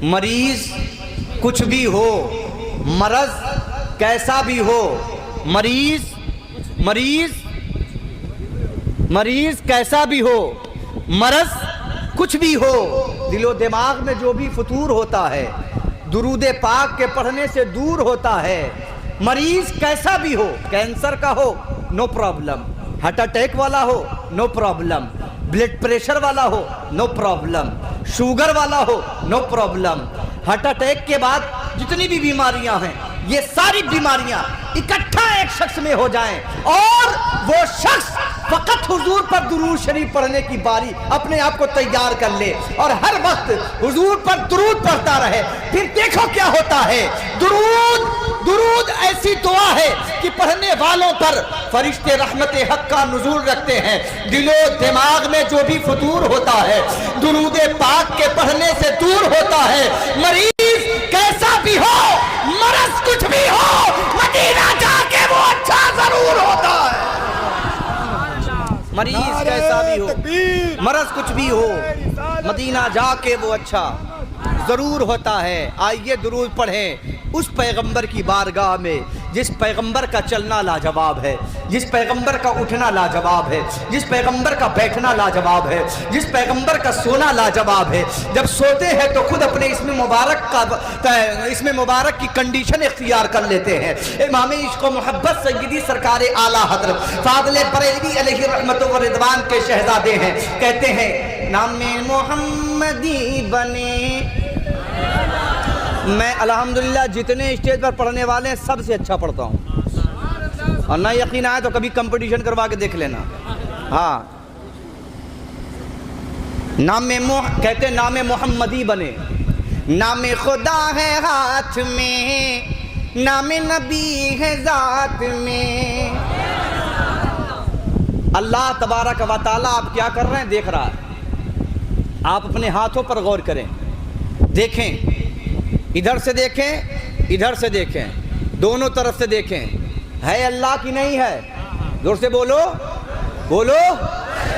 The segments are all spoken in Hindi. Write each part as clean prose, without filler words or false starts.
मरीज कुछ भी हो, मरज कैसा भी हो, मरीज कैसा भी हो, मरज कुछ भी हो, दिलो दिमाग में जो भी फतूर होता है दुरूद पाक के पढ़ने से दूर होता है। मरीज कैसा भी हो, कैंसर का हो नो प्रॉब्लम, हार्ट अटैक वाला हो नो प्रॉब्लम, ब्लड प्रेशर वाला हो नो प्रॉब्लम, शुगर वाला हो नो प्रॉब्लम। हार्ट अटैक के बाद जितनी भी बीमारियां हैं, ये सारी बीमारियां इकट्ठा एक शख्स में हो जाएं और वो शख्स फकत हुजूर पर दुरूद शरीफ पढ़ने की बारी अपने आप को तैयार कर ले और हर वक्त हुजूर पर दुरूद पढ़ता रहे। फिर देखो क्या होता है। दुरूद ऐसी दुआ है कि पढ़ने वालों पर फरिश्ते रहमत हक का नुज़ूल रखते हैं। दिलो दिमाग में जो भी फतूर होता है दुरूद पाक के पढ़ने से दूर होता है। मरीज कैसा भी हो, मरज कुछ भी हो, मदीना जाके वो अच्छा जरूर होता है। मरीज कैसा भी हो, मरज कुछ भी हो, मदीना जाके वो अच्छा जरूर होता है। आइए दुरूद पढ़ें उस पैगंबर की बारगाह में जिस पैगंबर का चलना लाजवाब है, जिस पैगंबर का उठना लाजवाब है, जिस पैगंबर का बैठना लाजवाब है, जिस पैगंबर का सोना लाजवाब है। जब सोते हैं तो खुद अपने इसमें मुबारक की कंडीशन इख्तियार कर लेते हैं। इमाम इश्क़ व मोहब्बत सय्यदी सरकार आला हज़रत फ़ाज़िल बरेलवी अलैहि रहमत व रिज़वान के शहज़ादे हैं। कहते हैं नामे मोहम्मदी बने। मैं अल्हम्दुलिल्लाह जितने स्टेज पर पढ़ने वाले हैं सबसे अच्छा पढ़ता हूँ, और ना यकीन आए तो कभी कंपटीशन करवा के देख लेना। हाँ, कहते नामे मोहम्मदी बने, नामे खुदा है हाथ में, नामे नबी है ज़ात में। अल्लाह तबारक व तआला आप क्या कर रहे हैं देख रहा है। आप अपने हाथों पर गौर करें, देखें, इधर से देखें, इधर से देखें, दोनों तरफ से देखें। है अल्लाह की नहीं है? जोर से बोलो, बोलो।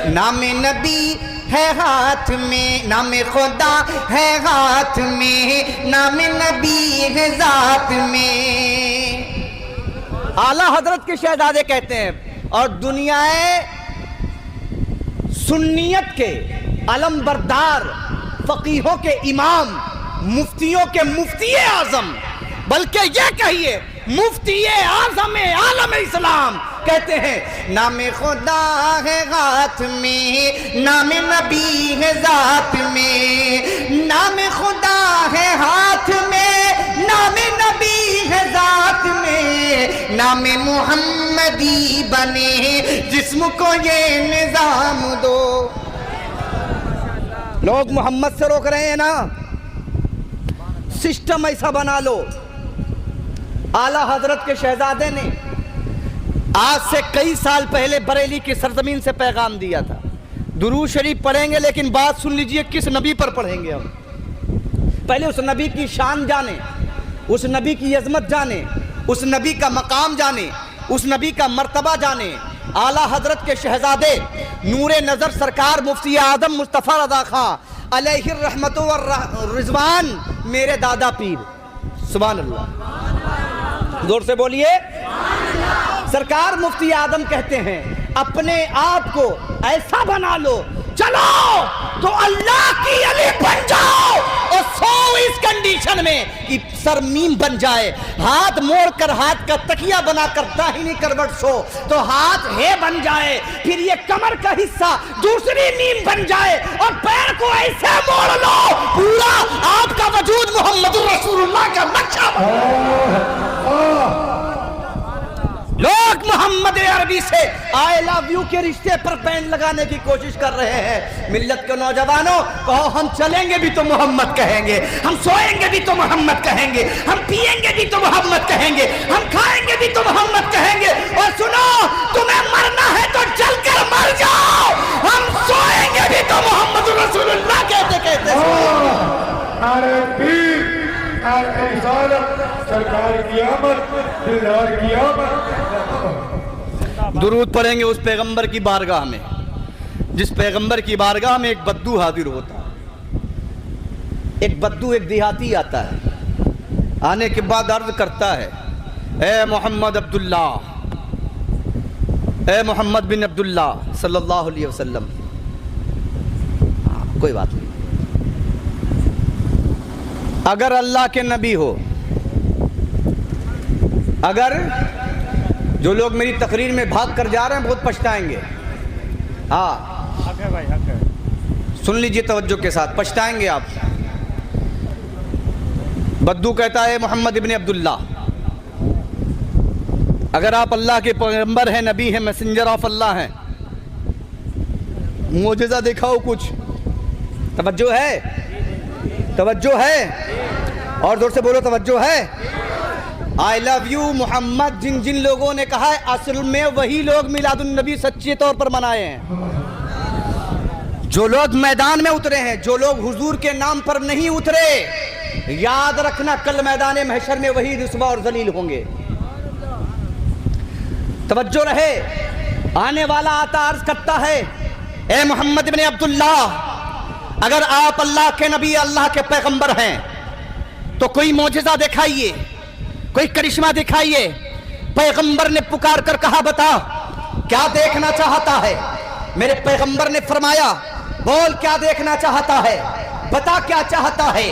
नामे नबी है हाथ में, नामे खुदा है हाथ में, नामे नबी है ज़ात में। आला हजरत के शहजादे कहते हैं। और दुनियाए सुन्नियत के अलमबरदार फकीहों के इमाम, मुफ्तियों के मुफ्ती आजम, बल्कि ये कहिए मुफ्ती आजम आलम इस्लाम कहते हैं नामे खुदा है हाथ में, नामे नबी है ज़ात में। नामे खुदा है हाथ में, नामे नबी है ज़ात में, नामे मोहम्मदी बने जिस्म को ये निज़ाम दो। लोग मोहम्मद से रोक रहे हैं ना, सिस्टम ऐसा बना लो। आला हजरत के शहजादे ने आज से कई साल पहले बरेली की सरजमीन से पैगाम दिया था, दुरूद शरीफ पढ़ेंगे, लेकिन बात सुन लीजिए किस नबी पर पढ़ेंगे हम। पहले उस नबी की शान जाने, उस नबी की अजमत जाने, उस नबी का मकाम जाने, उस नबी का मर्तबा जाने। आला हजरत के शहजादे नूरे नज़र सरकार मुफ्ती आदम मुस्तफ़ा रज़ा खां अलैहि रहमत व रिज़वान मेरे दादा पीर, सुभान अल्लाह, जोर से बोलिए। सरकार मुफ्ती आदम कहते हैं अपने आप को ऐसा बना लो, चलो तो अल्लाह की अली बन जाओ, और सो इस कंडीशन में कि सर मीम बन जाए, हाथ मोड़ कर हाथ का तकिया बनाकर दाहिनी करवट सो तो हाथ हे बन जाए, फिर ये कमर का हिस्सा दूसरी मीम बन जाए, और पैर को ऐसे मोड़ लो पूरा आपका वजूद मोहम्मद रसूलुल्लाह का नक्शा। लोग मोहम्मद अरबी से आई लव यू के रिश्ते पर बैंड लगाने की कोशिश कर रहे हैं। मिल्लत के नौजवानों कहो हम चलेंगे भी तो मोहम्मद कहेंगे, हम सोएंगे भी तो मोहम्मद कहेंगे, हम पिएंगे भी तो मोहम्मद कहेंगे, हम खाएंगे भी तो मोहम्मद कहेंगे। और सुनो, तुम्हें मरना है तो चलकर मर जाओ, हम सोएंगे भी तो मोहम्मद रसूलुल्लाह कहते कहते। सरकार की आमद, दिलदार की आमद। दुरूद पढ़ेंगे उस पैगंबर की बारगाह में जिस पैगंबर की बारगाह में एक बद्दू हाजिर होता है। एक बद्दू, एक देहाती आता है, आने के बाद अर्ज करता है, ए मोहम्मद अब्दुल्ला, ए मोहम्मद बिन अब्दुल्ला सल्लल्लाहु अलैहि वसल्लम। कोई बात नहीं, अगर अल्लाह के नबी हो, अगर जो लोग मेरी तकरीर में भाग कर जा रहे हैं बहुत पछताएंगे। हाँ हक है भाई, हक है। सुन लीजिए तवज्जो के साथ, पछताएंगे आप। बद्दू कहता है, मोहम्मद इब्न अब्दुल्ला, अगर आप अल्लाह के पैगंबर हैं, नबी हैं, मैसेंजर ऑफ अल्लाह हैं, मोजेज़ा दिखाओ कुछ। तवज्जो है, तवज्जो है, और जोर से बोलो तवज्जो है। आई लव यू मोहम्मद जिन जिन लोगों ने कहा है, असल में वही लोग मिलादुन नबी सच्चे तौर पर मनाए हैं। जो लोग मैदान में उतरे हैं, जो लोग हुजूर के नाम पर नहीं उतरे, याद रखना कल मैदान महशर में वही रुस्वा और जलील होंगे। तवज्जो रहे। आने वाला आता अर्ज करता है, ए मोहम्मद इब्न अब्दुल्ला, अगर आप अल्लाह के नबी, अल्लाह के पैगंबर हैं तो कोई मोजिज़ा दिखाइए, कोई करिश्मा दिखाइए। पैगंबर ने पुकार कर कहा, बता क्या देखना चाहता है। मेरे पैगंबर ने फरमाया, बोल क्या देखना चाहता है, बता क्या चाहता है,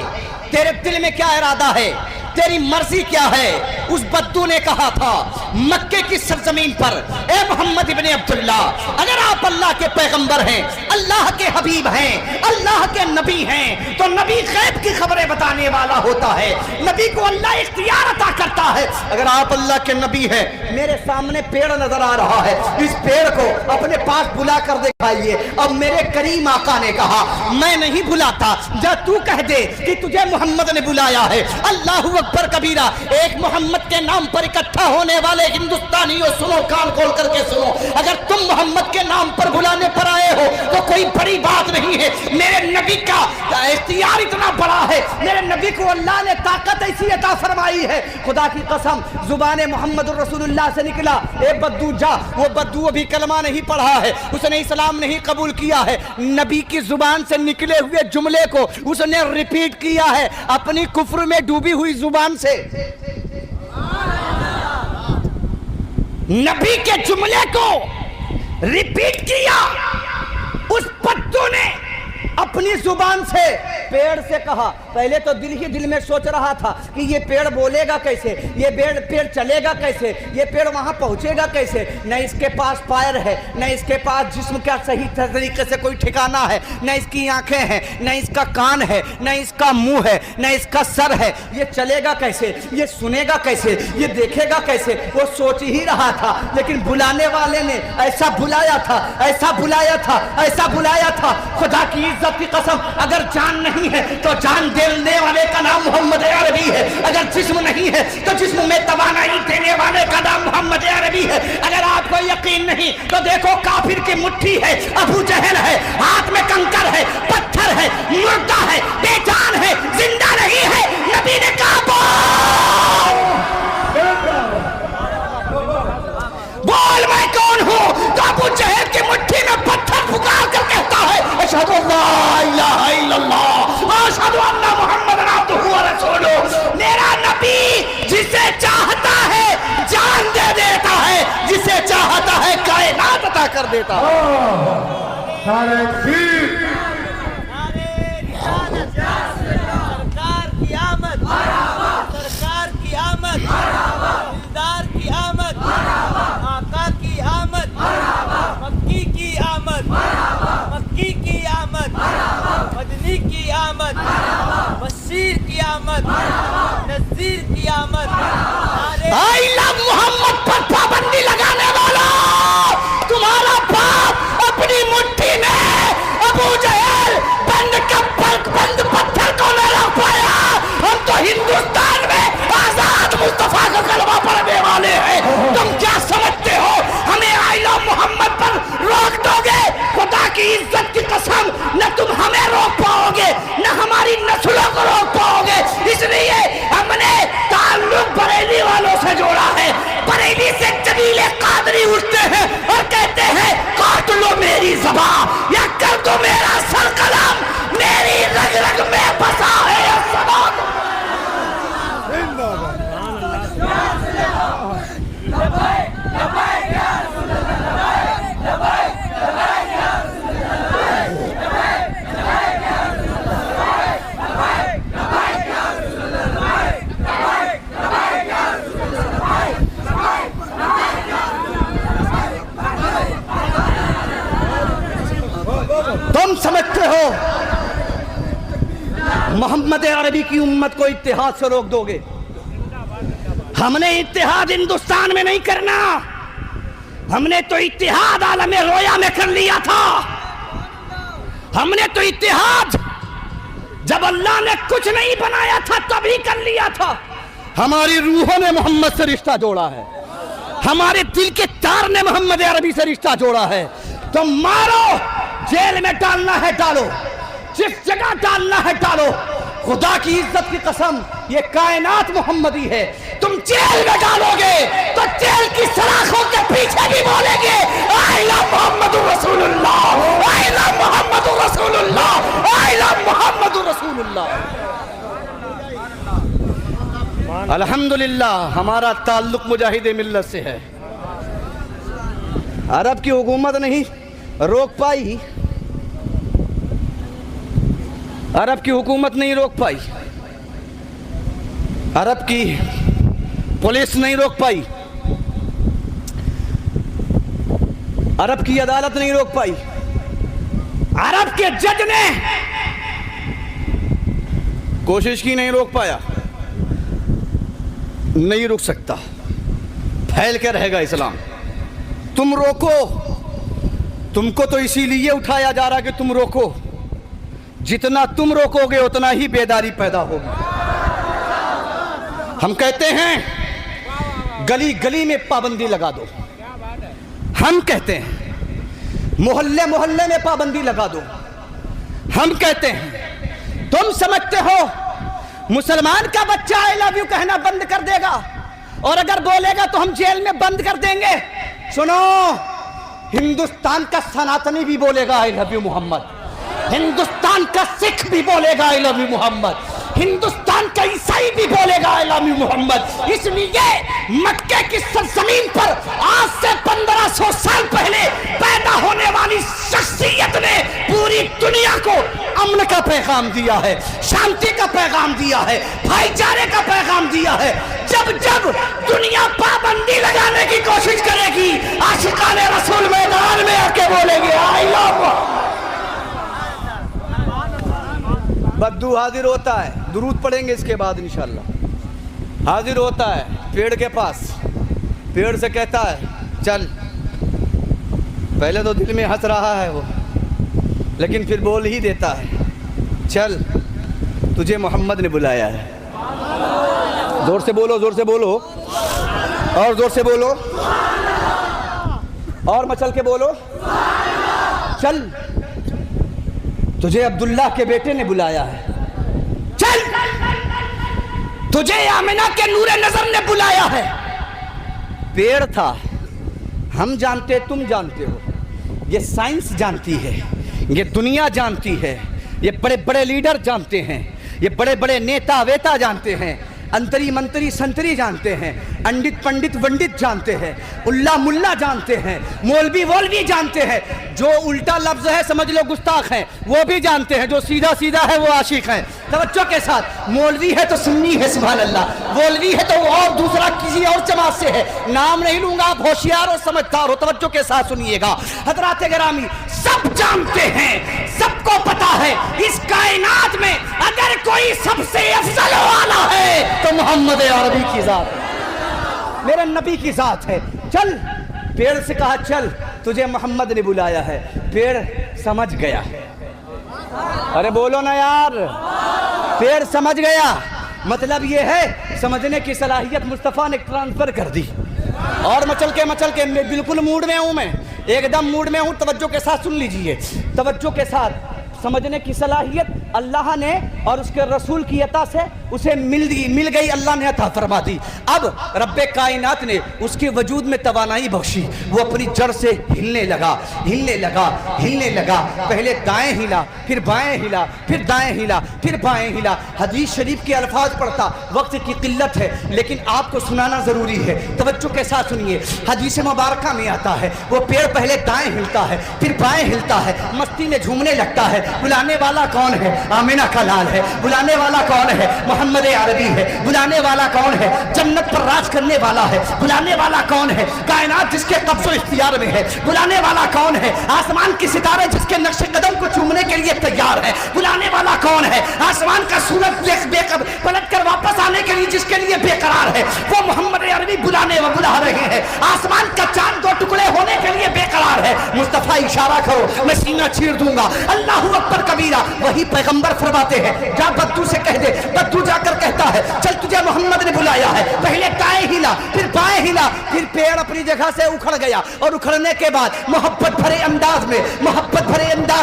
तेरे दिल में क्या इरादा है, तेरी मर्जी क्या है। उस बद्दू ने कहा था, मक्के की सरजमीन पर, ए मोहम्मद इब्ने अब्दुल्ला, अगर आप अल्लाह के पैगंबर हैं, अल्लाह के हबीब हैं, अल्लाह के नबी हैं, तो नबी गैब की खबरें बताने वाला होता है, नबी को अल्लाह इख्तियार अता करता है। अगर आप अल्लाह के नबी हैं, मेरे सामने पेड़ नजर आ रहा है, इस पेड़ को अपने पास बुला कर दिखाइए। अब मेरे करीम आका ने कहा, मैं नहीं बुलाता, जा तू कह दे कि तुझे मोहम्मद ने बुलाया है। अल्लाहू अकबर कबीरा। एक मोहम्मद के नाम पर इकट्ठा होने वाले हिंदुस्तानियों, सुनो, कान खोल करके सुनो, अगर तुम मोहम्मद के नाम पर बुलाने पर आए हो तो कोई बड़ी बात नहीं है। मेरे नबी का इख्तियार इतना बड़ा है, मेरे नबी को अल्लाह ने ताकत ऐसी अता फरमाई है, खुदा की कसम जुबान मोहम्मद रसूलुल्लाह से निकला, ए बद्दू जा। वो बद्दू अभी कलमा नहीं पढ़ा है, उसने इस्लाम नहीं कबूल किया है, नबी की जुबान से निकले हुए जुमले को उसने रिपीट किया है अपनी कुफ्र में डूबी हुई जुबान से। नबी के जुमले को रिपीट किया उस बद्दू ने अपनी जुबान से। पेड़ से कहा, पहले तो दिल ही दिल में सोच रहा था कि ये पेड़ बोलेगा कैसे, ये पेड़ चलेगा कैसे, ये पेड़ वहां पहुंचेगा कैसे। न इसके पास पैर है, न इसके पास जिस्म का सही तरीके से कोई ठिकाना है, न इसकी आंखें हैं, न इसका कान है, न इसका मुंह है, न इसका सर है, ये चलेगा कैसे, ये सुनेगा कैसे, ये देखेगा कैसे। वो सोच ही रहा था, लेकिन बुलाने वाले ने ऐसा बुलाया था, ऐसा बुलाया था, ऐसा बुलाया था। खुदा की इज्जत की कसम, अगर जान नहीं है तो जान देने वाले का नाम मोहम्मद अरबी है, अगर जिस्म नहीं है तो जिस्म में तवानाई देने वाले का नाम मोहम्मद अरबी है। अगर आपको यकीन नहीं तो देखो, काफिर की मुट्ठी है, अबू जहल है, हाथ में कंकर है, पत्थर है, मुर्दा है, बेजान है, जिंदा नहीं है। नबी ने कहा, बोल मैं कौन हूं। तो अबू जहल की मुट्ठी में पत्थर पुकार कर कहता है, अशहदु अल्ला इलाहा इल्लल्लाह अशहदु अन्ना मुहम्मदन अब्दुहु व रसूलुहु। मेरा नबी जिसे चाहता है जान दे देता है, जिसे चाहता है कायनात अता कर देता है। सरकार की आमद, सरकार की आमद, दिलदार की आमद, आका की आमद, मक्की की आमद, मक्की की आमद, मदनी की आमद, बशीर की आमद, नज़ीर की आमद। आई लव मोहम्मद पर पाबंदी लगाने वाला तुम्हारा बाप अपनी मुट्ठी में अबू जहल बंद पत्थर को न रख पाया। हम तो हिंदुस्तान में आजाद मुस्तफा का कलमा पढ़ने वाले हैं। तुम क्या समझते हो हमें आई लव मोहम्मद पर रोक दोगे? खुदा की इज्जत की कसम, न तुम हमें रोक पाओगे, न हमारी नस्लों को रोक पाओगे। इसलिए हमने ताल्लुक बरेली वालों से जोड़ा है, बरेली से जबीले तुम समझते हो मोहम्मद अरबी की उम्मत को इत्तेहाद से रोक दोगे? हमने इत्तेहाद हिंदुस्तान में नहीं करना, हमने तो इत्तेहाद आलमे रोया में कर लिया था। हमने तो इत्तेहाद जब अल्लाह ने कुछ नहीं बनाया था तभी कर लिया था। हमारी रूहों ने मोहम्मद से रिश्ता जोड़ा है, हमारे दिल के तार ने मोहम्मद अरबी से रिश्ता जोड़ा है। तो मारो, जेल में डालना है डालो, जिस जगह डालना है डालो। खुदा की इज्जत की कसम, ये कायनात मोहम्मदी है। तुम जेल में डालोगे तो जेल की सलाखों के पीछे भी बोलेंगे आई लव मोहम्मद रसूलुल्लाह, आई लव मोहम्मद रसूलुल्लाह, आई लव मोहम्मद रसूलुल्लाह। अल्हम्दुलिल्लाह हमारा ताल्लुक मुजाहिद मिल्लत से है। अरब की हुकूमत नहीं रोक पाई, अरब की हुकूमत नहीं रोक पाई, अरब की पुलिस नहीं रोक पाई, अरब की अदालत नहीं रोक पाई, अरब के जज ने कोशिश की नहीं रोक पाया। नहीं रुक सकता, फैल के रहेगा इस्लाम। तुम रोको, तुमको तो इसीलिए उठाया जा रहा कि तुम रोको। जितना तुम रोकोगे उतना ही बेदारी पैदा होगी। हम कहते हैं गली गली में पाबंदी लगा दो, हम कहते हैं मोहल्ले मोहल्ले में पाबंदी लगा दो, हम कहते हैं तुम समझते हो मुसलमान का बच्चा आई लव यू कहना बंद कर देगा और अगर बोलेगा तो हम जेल में बंद कर देंगे। सुनो, हिंदुस्तान का सनातनी भी बोलेगा I love you Mohammad, Hindustan का सिख भी बोलेगा I love you Mohammad, Hindustan का ईसाई भी बोलेगा आई लव यू मोहम्मद। इसलिए मक्के की सरजमीन पर आज से 1500 साल पहले पैदा होने वाली शख्सियत ने पूरी दुनिया को अमन का पैगाम दिया है, शांति का पैगाम दिया है, भाईचारे का पैगाम दिया है। जब जब दुनिया पाबंदी लगाने की कोशिश करेगी, आशिकाने रसूल मैदान में आके बोलेंगे आई लव। बद्दू हाजिर होता है, दुरूद पढ़ेंगे इसके बाद इंशाल्लाह। हाजिर होता है पेड़ के पास, पेड़ से कहता है चल। पहले तो दिल में हंस रहा है वो, लेकिन फिर बोल ही देता है चल तुझे मोहम्मद ने बुलाया है। जोर से बोलो, जोर से बोलो, और जोर से बोलो, और मचल के बोलो। चल तुझे अब्दुल्लाह के बेटे ने बुलाया है, चल तुझे आमिना के नूरे नजर ने बुलाया है। पेड़ था, हम जानते तुम जानते हो, ये साइंस जानती है, ये दुनिया जानती है, ये बड़े बड़े लीडर जानते हैं, ये बड़े बड़े नेता वेता जानते हैं, अंतरी मंत्री संतरी जानते हैं, अंडित पंडित वंडित जानते हैं, उल्ला मुल्ला जानते हैं, मौलवी वोलवी जानते हैं। जो उल्टा लफ्ज है समझ लो गुस्ताख हैं, वो भी जानते हैं। जो सीधा सीधा है वो आशिक है। तवज्जो के साथ, मौलवी है तो सुन्नी है, सुभान अल्लाह, मौलवी है तो और दूसरा किसी और जमात से है, नाम नहीं लूंगा, आप होशियार और समझदार हो। तवज्जो के साथ सुनिएगा हजरात गिरामी, सब जानते हैं, सबको पता है इस कायनात में अगर कोई सबसे अफजल वाला है तो मोहम्मद अरबी की जात है, मेरे नबी की जात है। चल, पेड़ से कहा चल तुझे मोहम्मद ने बुलाया है। पेड़ समझ गया। अरे बोलो ना यार, पेड़ समझ गया। मतलब ये है समझने की सलाहियत मुस्तफ़ा ने ट्रांसफर कर दी। और मचल के मैं बिल्कुल मूड में हूँ, मैं एकदम मूड में हूँ। तवज्जो के साथ सुन लीजिए, तवज्जो के साथ। समझने की सलाहियत अल्लाह ने और उसके रसूल की अता से उसे मिल गई, अल्लाह ने अता फरमा दी। अब रब्बे कायनात ने उसके वजूद में तवानाई बख्शी, वो अपनी जड़ से हिलने लगा, हिलने लगा, हिलने लगा। पहले दाएं हिला, फिर बाएं हिला, फिर दाएं हिला, फिर बाएं हिला। हदीस शरीफ के अल्फाज पढ़ता, वक्त की किल्लत है लेकिन आपको सुनाना ज़रूरी है। तवज्जो के साथ सुनिए, हदीस मुबारका में आता है वो पेड़ पहले दाएं हिलता है, फिर बाएं हिलता है, मस्ती में झूमने लगता है, बुलाने वाला कौन है? आमिना का लाल है। बुलाने वाला कौन है? मोहम्मद अरबी है। बुलाने वाला कौन है? जन्नत पर राज करने वाला है। बुलाने वाला कौन है? कायनात जिसके कब्ज़ो इख्तियार में है। बुलाने वाला कौन है? आसमान के सितारे जिसके नक्शे कदम को चूमने के लिए तैयार है। बुलाने वाला कौन है? आसमान का सूरज पलट कर वापस आने के लिए जिसके लिए बेकरार है, वो मोहम्मद अरबी बुला रहे हैं। आसमान का चांद दो टुकड़े होने के लिए बेकरार है। मुस्तफा इशारा करो, मैं सीना चीर दूंगा। अल्लाहू अकबर कबीरा। वही पैगंबर फरमाते हैं, जा बद्दू से कह दे। बद्दू जाकर कहता है, चल तुझे मोहम्मद ने बुलाया है। पहले दाएं हिला, फिर बाएं हिला, फिर पेड़ अपनी जगह से उखड़ गया और उखड़ने के बाद मोहब्बत भरे अंदाज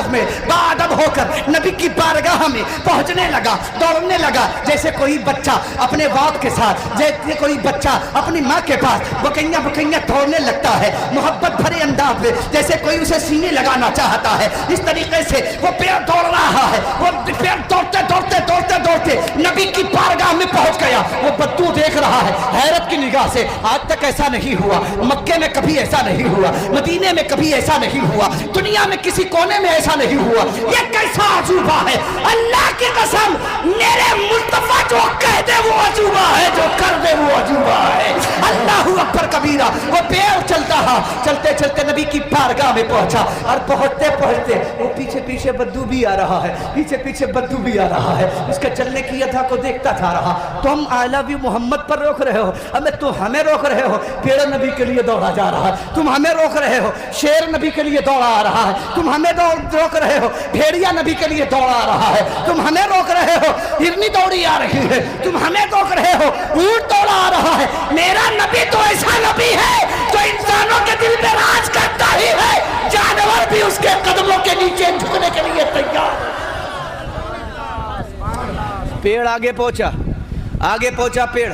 में बाअदब होकर नबी की बारगाह में पहुंचने लगा, दौड़ने लगा जैसे कोई बच्चा अपने बाप के साथ, जैसे कोई बच्चा अपनी माँ के पास बकैया दौड़ने लगता है। मोहब्बत भरे अंदाज में जैसे कोई उसे सीने लगाना चाहता है। इस तरीके से वो पेड़ दौड़ रहा है। वो पेड़ दौड़ते नबी की बारगाह में पहुंच गया। वो बद्दू देख रहा है हैरत की निगाह से। आज तक ऐसा नहीं हुआ, मक्के में कभी ऐसा नहीं हुआ, मदीने में कभी ऐसा नहीं हुआ, दुनिया में किसी कोने में ऐसा नहीं हुआ। ये कैसा अजूबा है? अल्लाह की कसम, मेरे मुस्तफा जो कह दे वो अजूबा है, जो कर दे वो अजूबा है। अल्लाहू अकबर कबीरा। वो पेड़ चलते नबी की बारगाह में पहुंचा और पहुंचते वो पीछे बद्दू भी आ रहा है, पीछे बद्दू भी आ रहा है। उसके चलने की अदा को देखता जा रहा। तुम आई लव यू मोहम्मद पर रोक रहे हो, अब तुम हमें रोक रहे हो। पेड़ नबी के लिए दौड़ा जा रहा है, तुम हमें रोक रहे हो। शेर नबी के लिए दौड़ा आ रहा है, तुम हमें रोक रहे हो। भेड़िया नबी के लिए दौड़ा आ रहा है, तुम हमें रोक रहे हो। हिरनी दौड़ी आ रही है, तुम हमें रोक रहे हो। ऊंट दौड़ा आ रहा है। मेरा नबी तो ऐसा नबी है जो इंसानों के दिल में राज करता ही है, जानवर भी उसके कदमों के नीचे झुकने के लिए तैयार है। पेड़ आगे पहुंचा पेड़,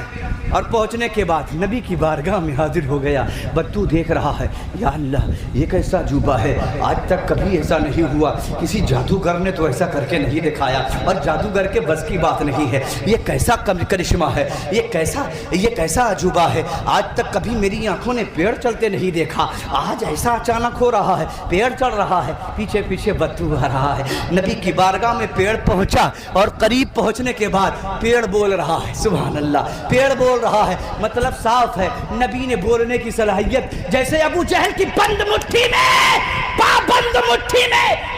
और पहुंचने के बाद नबी की बारगाह में हाजिर हो गया। बद्दू देख रहा है, या अल्लाह ये कैसा अजूबा है, आज तक कभी ऐसा नहीं हुआ। किसी जादूगर ने तो ऐसा करके नहीं दिखाया, और जादूगर के बस की बात नहीं है। ये कैसा करिश्मा है, ये कैसा अजूबा है। आज तक कभी मेरी आंखों ने पेड़ चलते नहीं देखा, आज ऐसा अचानक हो रहा है। पेड़ चल रहा है, पीछे बद्दू आ रहा है। नबी की बारगाह में पेड़ पहुंचा, और करीब पहुंचने के बाद पेड़ बोल रहा है, सुभान अल्लाह। पेड़ बोल रहा है, मतलब साफ है नबी ने बोलने की सलाहियत। जैसे अबू जहल की पाबंद मुट्ठी में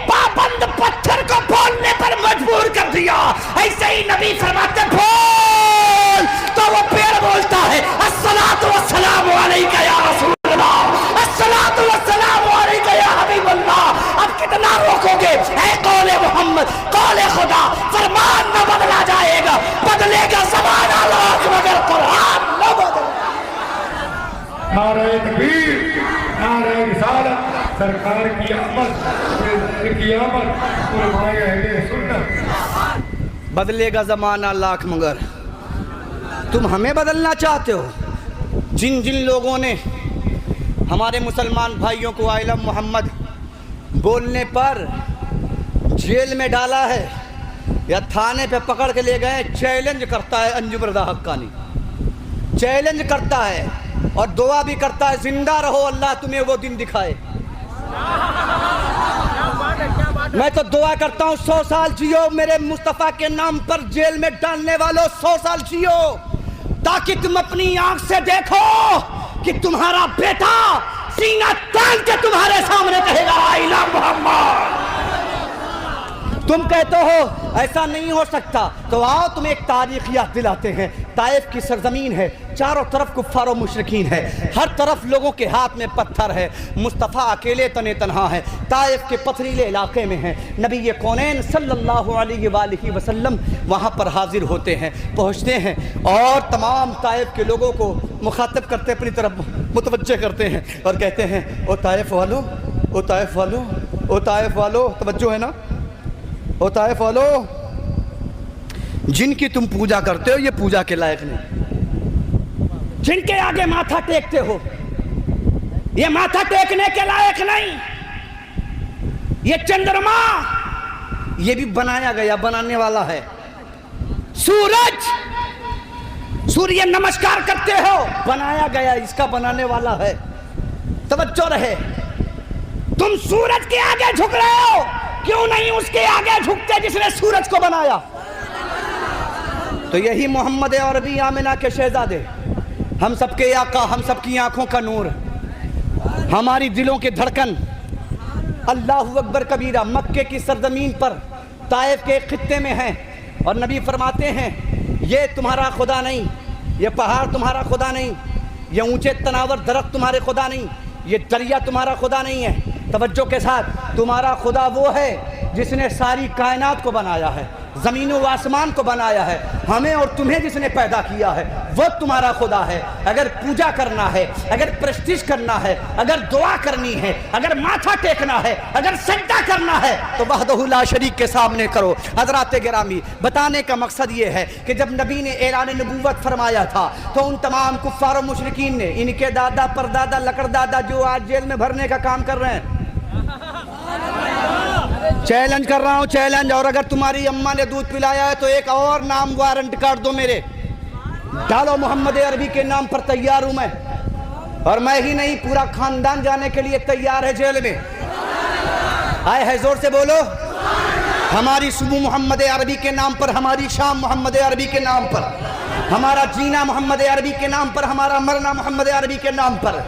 पाबंद पत्थर को बोलने पर मजबूर कर दिया, ऐसे ही नबी फरमाते बोल, तो वो पेड़ बोलता है, अस्सलातु वस्सलामु अलैका या रसूलल्लाह, अस्सलातु वस्सलामु अलैका या हबीबल्लाह। अब कितना रोकोगे? ऐ कौले मोहम्मद, कौले खुदा, फरमान न बदला जाएगा, बदलेगा ज़माना मगर कुरान न बदलेगा। नारे तकबीर, नारे रिसालत, सरकार की आमद, कुर्बानी अहले सुन्नत। बदलेगा ज़माना लाख मगर तुम हमें बदलना चाहते हो। जिन लोगों ने हमारे मुसलमान भाइयों को आई लव मोहम्मद बोलने पर जेल में डाला है या थाने पे पकड़ के ले गए, चैलेंज करता है अंजुम रज़ा हक्कानी, चैलेंज करता है और दुआ भी करता है, जिंदा रहो, अल्लाह तुम्हें वो दिन दिखाए। मैं तो दुआ करता हूँ 100 साल जियो मेरे मुस्तफ़ा के नाम पर जेल में डालने वालों, 100 साल जियो, ताकि तुम अपनी आंख से देखो कि तुम्हारा बेटा सीना तान के तुम्हारे सामने कहेगा आई लव मोहम्मद। तुम कहते हो ऐसा नहीं हो सकता, तो आओ तुम्हें एक तारीख याद दिलाते हैं। ताइफ की सरजमीन है, चारों तरफ कुफ्फार और मुशरिकीन है, हर तरफ लोगों के हाथ में पत्थर है। मुस्तफ़ा अकेले तने तनहा है, ताइफ के पथरीले इलाके में है। नबी कौनैन सल्लल्लाहु अलैहि वसल्लम वहाँ पर हाजिर होते हैं, पहुँचते हैं और तमाम ताइफ के लोगों को मुखातब करते, अपनी तरफ मुतवज्जे करते हैं और कहते हैं, ओ ताइफ वालों, ओ ताइफ वालों, ओ ताइफ वालों, तवज्जो है ना, ओ ताइफ वालों, जिनकी तुम पूजा करते हो ये पूजा के लायक नहीं। जिनके आगे माथा टेकते हो ये माथा टेकने के लायक नहीं। ये चंद्रमा ये भी बनाया गया, बनाने वाला है। सूरज, सूर्य नमस्कार करते हो, बनाया गया, इसका बनाने वाला है। तवज्जो रहे, तुम सूरज के आगे झुक रहे हो, क्यों नहीं उसके आगे झुकते जिसने सूरज को बनाया? तो यही मोहम्मद अरबी आमिना के शहजादे, हम सबके आका, हम सबकी आंखों का नूर, हमारी दिलों के धड़कन, अल्लाहु अकबर कबीरा, मक्के की सरजमीन पर ताइफ के खित्ते में हैं। और नबी फरमाते हैं ये तुम्हारा खुदा नहीं, ये पहाड़ तुम्हारा खुदा नहीं, ये ऊंचे तनावर दरख्त तुम्हारे खुदा नहीं, ये दरिया तुम्हारा खुदा नहीं है। तवज्जो के साथ, तुम्हारा खुदा वो है जिसने सारी कायनात को बनाया है, ज़मीन व आसमान को बनाया है, हमें और तुम्हें जिसने पैदा किया है वो तुम्हारा खुदा है। अगर पूजा करना है, अगर प्रेस्टिज करना है, अगर दुआ करनी है, अगर माथा टेकना है, अगर सजदा करना है तो वहदहु ला शरीक के सामने करो। हज़रात गिरामी, बताने का मकसद ये है कि जब नबी ने ऐलान नबूवत फरमाया था तो उन तमाम कुफ्फार और मुशरिकीन ने, इनके दादा परदादा लकड़दादा जो आज जेल में भरने का काम कर रहे हैं, चैलेंज कर रहा हूं, चैलेंज। और अगर तुम्हारी अम्मा ने दूध पिलाया है तो एक और नाम वारंट कार्ड दो मेरे, डालो मोहम्मद अरबी के नाम पर, तैयार हूं मैं। और मैं ही नहीं, पूरा खानदान जाने के लिए तैयार है जेल में। आए है, जोर से बोलो। हमारी सुबह मोहम्मद अरबी के नाम पर, हमारी शाम मोहम्मद अरबी के नाम पर, हमारा जीना मोहम्मद अरबी के नाम पर, हमारा मरना मोहम्मद अरबी के नाम पर।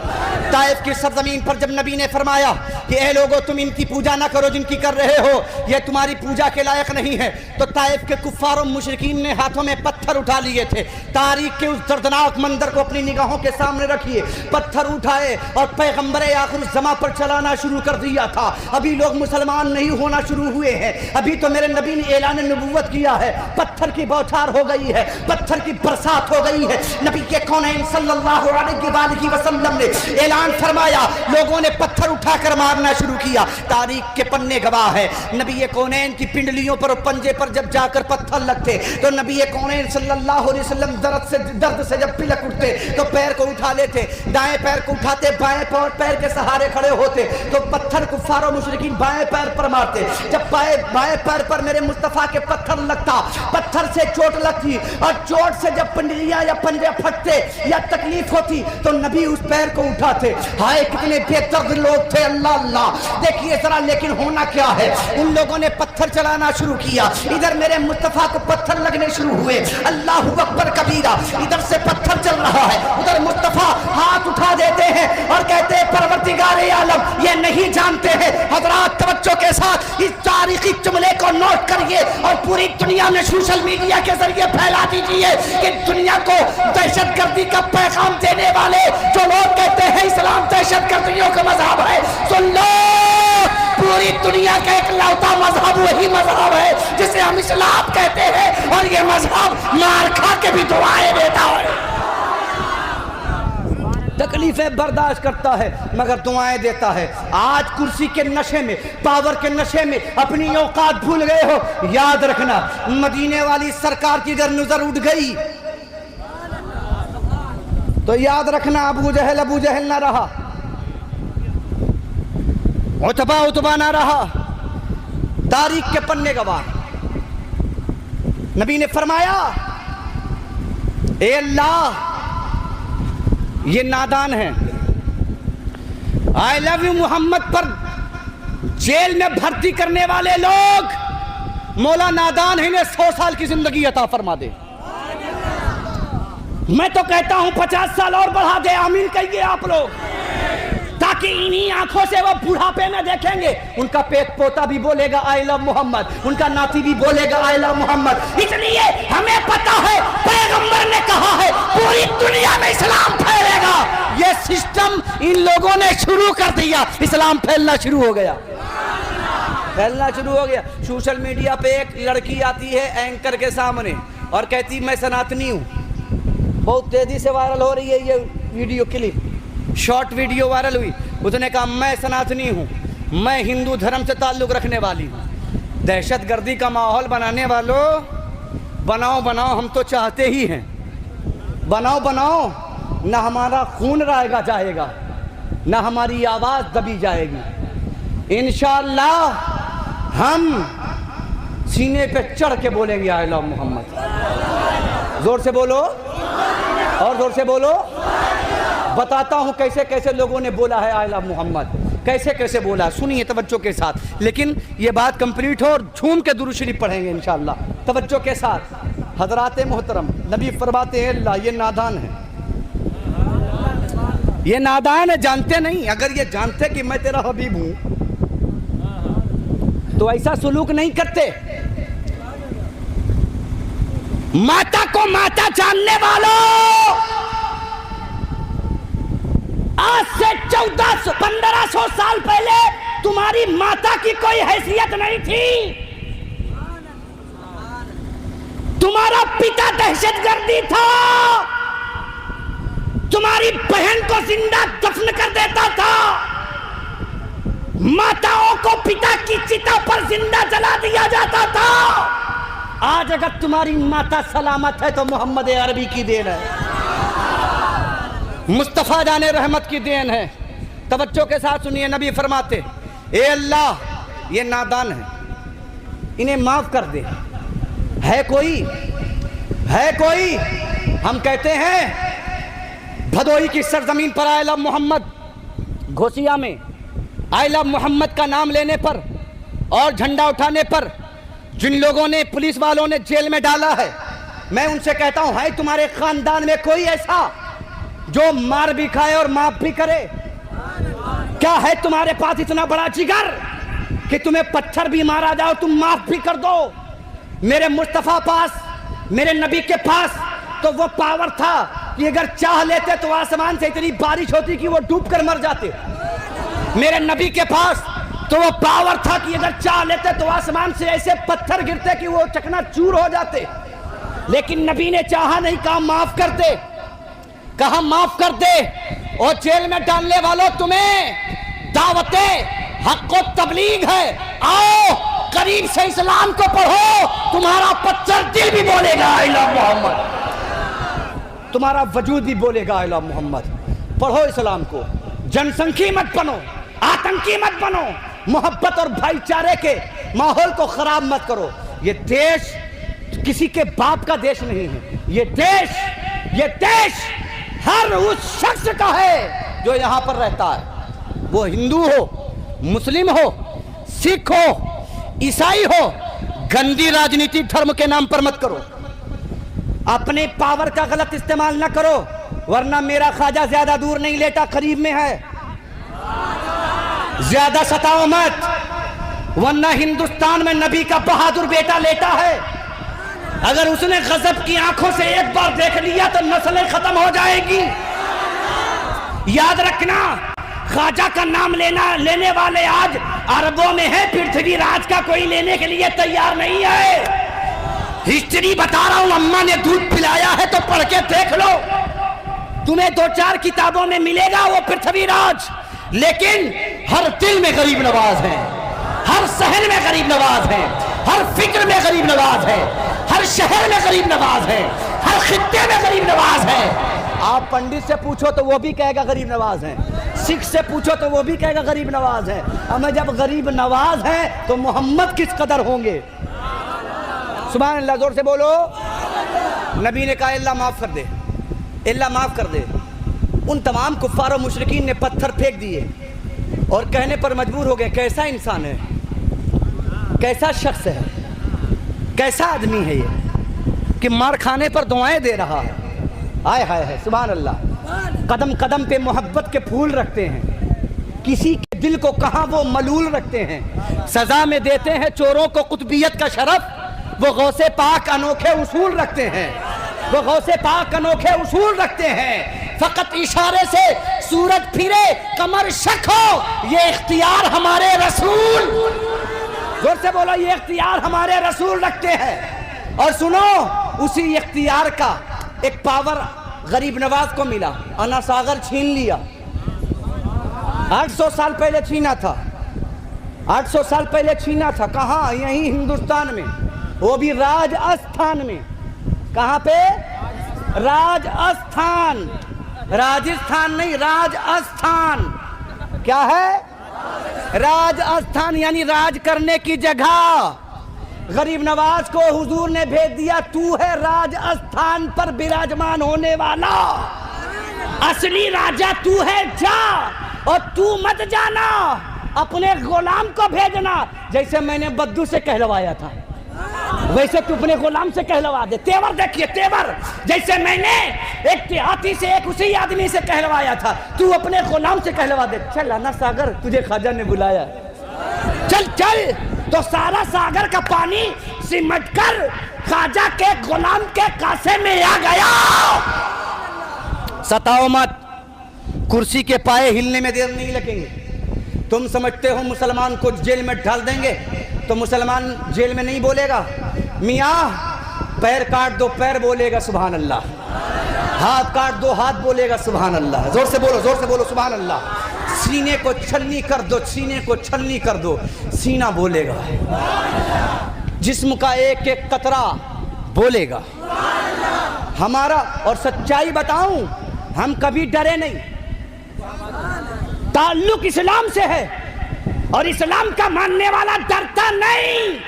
ताइफ की सरजमीन पर जब नबी ने फरमाया कि ए लोगों, तुम इनकी पूजा ना करो जिनकी कर रहे हो, ये तुम्हारी पूजा के लायक नहीं है, तो ताइफ के कुफ्फार और मुशरिकीन ने हाथों में पत्थर उठा लिए थे। तारीख के उस दर्दनाक मंजर को अपनी निगाहों के सामने रखिए। पत्थर उठाए और पैगंबर आखिर ज़मा पर चलाना शुरू कर दिया था। अभी लोग मुसलमान नहीं होना शुरू हुए हैं, अभी तो मेरे नबी ने ऐलान नबूवत किया है। पत्थर की बौछार हो गई है, पत्थर की बरसात हो गई है। नबी के कौनैन सल्लल्लाहु अलैहि वसल्लम ने ऐलान फरमाया, लोगों ने पत्थर उठाकर मारना शुरू किया। तारीख के पन्ने गवाह है। नबी कौनैन की पिंडलियों पर और पंजे पर जब जाकर पत्थर लगते तो नबी कौनैन सल्लल्लाहु अलैहि वसल्लम दर्द से जब पिलक उठते तो पैर को उठा लेते, दाएं पैर को उठाते, बाएं पैर के सहारे खड़े होते तो पत्थर कुफ्फार और मुशरिकीन बाएं पैर पर मारते। जब बाएं पैर पर मेरे मुस्तफा के पत्थर लगता, पत्थर से चोट लगती और चोट से जब पंडलियां या पंजे फटते या तकलीफ होती तो नबी उस पैर को उठाते। हाय कितने बेदर्द लोग थे, अल्लाह अल्लाह। देखिए जरा, लेकिन होना क्या है, उन लोगों ने पत्थर चलाना शुरू किया। इधर मेरे मुस्तफा को पत्थर लगने शुरू हुए, अल्लाहु अकबर कबीरा। इधर से पत्थर चल रहा है, उधर मुस्तफा हाथ उठा देते हैं और कहते हैं परवरदिगारे आलम, ये नहीं जानते हैं। हजरात तवज्जो के साथ इस तारीखी जुमले को नोट करिए और पूरी दुनिया में सोशल मीडिया के जरिए फैला दीजिए कि दुनिया को दहशतगर्दी का पैगाम देने वाले जो लोग कहते हैं इस्लाम दहशतगर्दियों का मजहब है, सुन लो, पूरी दुनिया का एक लौता मजहब वही मजहब है जिसे हम इस्लाम कहते हैं। और ये मजहब मार खा के भी दुआएं देता है, तकलीफें बर्दाश्त करता है मगर दुआएं देता है। आज कुर्सी के नशे में, पावर के नशे में अपनी औकात भूल गए हो। याद रखना, मदीने वाली सरकार की अगर नजर उठ गई तो याद रखना अबू जहल ना रहा, उतबा ना रहा। तारीख के पन्ने गवाह। नबी ने फरमाया, ए अल्लाह, ये नादान है। आई लव यू मोहम्मद पर जेल में भर्ती करने वाले लोग, मौला नादान है, इन्हें 100 साल की जिंदगी अता फरमा दे। मैं तो कहता हूं 50 साल और बढ़ा दे, आमीन कहिए आप लोग, ताकि इन्हीं आंखों से वो बुढ़ापे में देखेंगे। उनका पेट पोता भी बोलेगा आई लव मोहम्मद, उनका नाती भी बोलेगा आई लव मोहम्मद। इसलिए हमें पता है, पैगंबर ने कहा है पूरी दुनिया में इस्लाम फैलेगा। ये सिस्टम इन लोगों ने शुरू कर दिया, इस्लाम फैलना शुरू हो गया, फैलना शुरू हो गया। सोशल मीडिया पे एक लड़की आती है एंकर के सामने और कहती मैं सनातनी हूँ। बहुत तेजी से वायरल हो रही है ये video clip, short video viral हुई। उसने कहा मैं सनातनी हूँ, मैं हिंदू धर्म से ताल्लुक़ रखने वाली हूँ। दहशतगर्दी का माहौल बनाने वालों, बनाओ बनाओ, हम तो चाहते ही हैं, बनाओ बनाओ, ना हमारा खून रायगा जाएगा, ना हमारी आवाज़ दबी जाएगी। इंशाअल्लाह हम सीने पे चढ़ के बोलेंगे आई लव मोहम्मद। जोर से बोलो और जोर से बोलो। बताता हूँ कैसे कैसे लोगों ने बोला है आई लव मोहम्मद, कैसे कैसे बोला, सुनिए तवज्जो के साथ। लेकिन ये बात कंप्लीट हो और झूम के दुरूद शरीफ पढ़ेंगे इंशाअल्लाह तवज्जो के साथ। हजरात मोहतरम, नबी फरमाते हैं अल्लाह ये नादान है, ये नादान है, जानते नहीं। अगर ये जानते कि मैं तेरा हबीब हूं तो ऐसा सुलूक नहीं करते। माता को माता जानने वालों, आज से 1400-1500 साल पहले तुम्हारी माता की कोई हैसियत नहीं थी। तुम्हारा पिता दहशतगर्दी था, तुम्हारी बहन को जिंदा दफन कर देता था, माताओं को पिता की चिता पर जिंदा जला दिया जाता था। आज अगर तुम्हारी माता सलामत है तो मोहम्मद अरबी की देन है, मुस्तफ़ा जाने रहमत की देन है। तवज्जो के साथ सुनिए, नबी फरमाते ए अल्लाह ये नादान है, इन्हें माफ कर दे। है कोई हम कहते हैं भदोई की सरजमीन पर आई लव मोहम्मद, घोसिया में आई लव मोहम्मद का नाम लेने पर और झंडा उठाने पर जिन लोगों ने, पुलिस वालों ने जेल में डाला है, मैं उनसे कहता हूं है तुम्हारे खानदान में कोई ऐसा जो मार भी खाए और माफ भी करे? क्या है तुम्हारे पास इतना बड़ा जिगर कि तुम्हें पत्थर भी मारा जाओ तुम माफ भी कर दो? मेरे मुस्तफा पास, मेरे नबी के पास तो वो पावर था कि अगर चाह लेते तो आसमान से इतनी बारिश होती कि वो डूब कर मर जाते। मेरे नबी के पास तो वो पावर था कि अगर चाह लेते तो आसमान से ऐसे पत्थर गिरते कि वो चकनाचूर हो जाते। लेकिन नबी ने चाहा नहीं, कहा माफ कर दे, कहा माफ कर दे। और जेल में डालने वालों, तुम्हें दावते हक को तबलीग है, आओ करीब से इस्लाम को पढ़ो, तुम्हारा पत्थर दिल भी बोलेगा आई लव मोहम्मद, तुम्हारा वजूद भी बोलेगा आई लव मोहम्मद। पढ़ो इस्लाम को, जनसंख्या मत बनो, आतंकी मत बनो, मोहब्बत और भाईचारे के माहौल को खराब मत करो। ये देश किसी के बाप का देश नहीं है, ये देश हर उस शख्स का है जो यहां पर रहता है, वो हिंदू हो, मुस्लिम हो, सिख हो, ईसाई हो। गंदी राजनीति धर्म के नाम पर मत करो, अपने पावर का गलत इस्तेमाल ना करो, वरना मेरा ख्वाजा ज्यादा दूर नहीं लेटा, करीब में है। ज्यादा सताओ मत, वरना हिंदुस्तान में नबी का बहादुर बेटा लेटा है। अगर उसने गजब की आंखों से एक बार देख लिया तो नस्लें खत्म हो जाएगी। याद रखना, ख्वाजा का नाम लेने वाले आज अरबों में है, पृथ्वी राज का कोई लेने के लिए तैयार नहीं है। हिस्ट्री बता रहा हूं, अम्मा ने दूध पिलाया है तो पढ़ के देख लो, तुम्हें 2-4 किताबों में मिलेगा वो पृथ्वी राज। लेकिन हर दिल में गरीब नवाज है, हर शहर में गरीब नवाज है, हर फिक्र में गरीब नवाज है, हर शहर में गरीब नवाज है, हर खित्ते में गरीब नवाज है। आप पंडित से पूछो तो वो भी कहेगा गरीब नवाज है, सिख से पूछो तो वो भी कहेगा गरीब नवाज है। हमें जब गरीब नवाज है तो मोहम्मद किस कदर होंगे? सुभान अल्लाह, जोर से बोलो। नबी ने कहा अल्लाह माफ कर दे, अल्लाह माफ कर दे। उन तमाम कुफ्फार और मुशरिकीन ने पत्थर फेंक दिए और कहने पर मजबूर हो गए, कैसा इंसान है, कैसा शख्स है, कैसा आदमी है ये कि मार खाने पर दुआएं दे रहा है। आय हाय है, सुभान अल्लाह। कदम कदम पे मोहब्बत के फूल रखते हैं, किसी के दिल को कहाँ वो मलूल रखते हैं। सजा में देते हैं चोरों को कुतुबियत का शरफ, वो गौसे पाक अनोखे उसूल रखते हैं, वो गौसे पाक अनोखे उसूल रखते हैं। फकत इशारे से सूरज फिरे कमर शक हो, ये इख्तियार हमारे रसूल, जोर से बोलो, ये इख्तियार हमारे रसूल रखते हैं। और सुनो, उसी इख्तियार का एक पावर गरीब नवाज को मिला, अना सागर छीन लिया। 800 साल पहले छीना था, 800 साल पहले छीना था। कहाँ? यहीं हिंदुस्तान में, वो भी राजस्थान में। कहाँ पे? राजस्थान, राजस्थान नहीं, राजस्थान। क्या है? राजस्थान, यानी राज करने की जगह। गरीब नवाज को हुजूर ने भेज दिया, तू है राजस्थान पर विराजमान होने वाला। असली राजा तू है, जा, और तू मत जाना, अपने गुलाम को भेजना। जैसे मैंने बद्दू से कहलवाया था वैसे तू अपने गुलाम से कहलवा दे। तेवर देखिए, तेवर, जैसे मैंने एक देहाती से, एक उसी आदमी से कहलवाया था, तू अपने गुलाम से कहलवा दे। चल आना सागर, तुझे ख्वाजा ने बुलाया, चल चल। तो सारा सागर का पानी सिमट कर ख्वाजा के गुलाम के कासे में आ गया। सताओ मत, कुर्सी के पाए हिलने में देर नहीं लगेंगे। तुम समझते हो मुसलमान को जेल में डाल देंगे तो मुसलमान जेल में नहीं बोलेगा, मियाँ पैर काट दो पैर बोलेगा सुभान अल्लाह, हाथ काट दो हाथ बोलेगा सुभान अल्लाह। जोर से बोलो सुभान अल्लाह। सीने को छलनी कर दो, सीने को छलनी कर दो, सीना बोलेगा। जिस्म का एक एक कतरा बोलेगा हमारा। और सच्चाई बताऊं, हम कभी डरे नहीं। ताल्लुक इस्लाम से है और इस्लाम का मानने वाला डरता नहीं।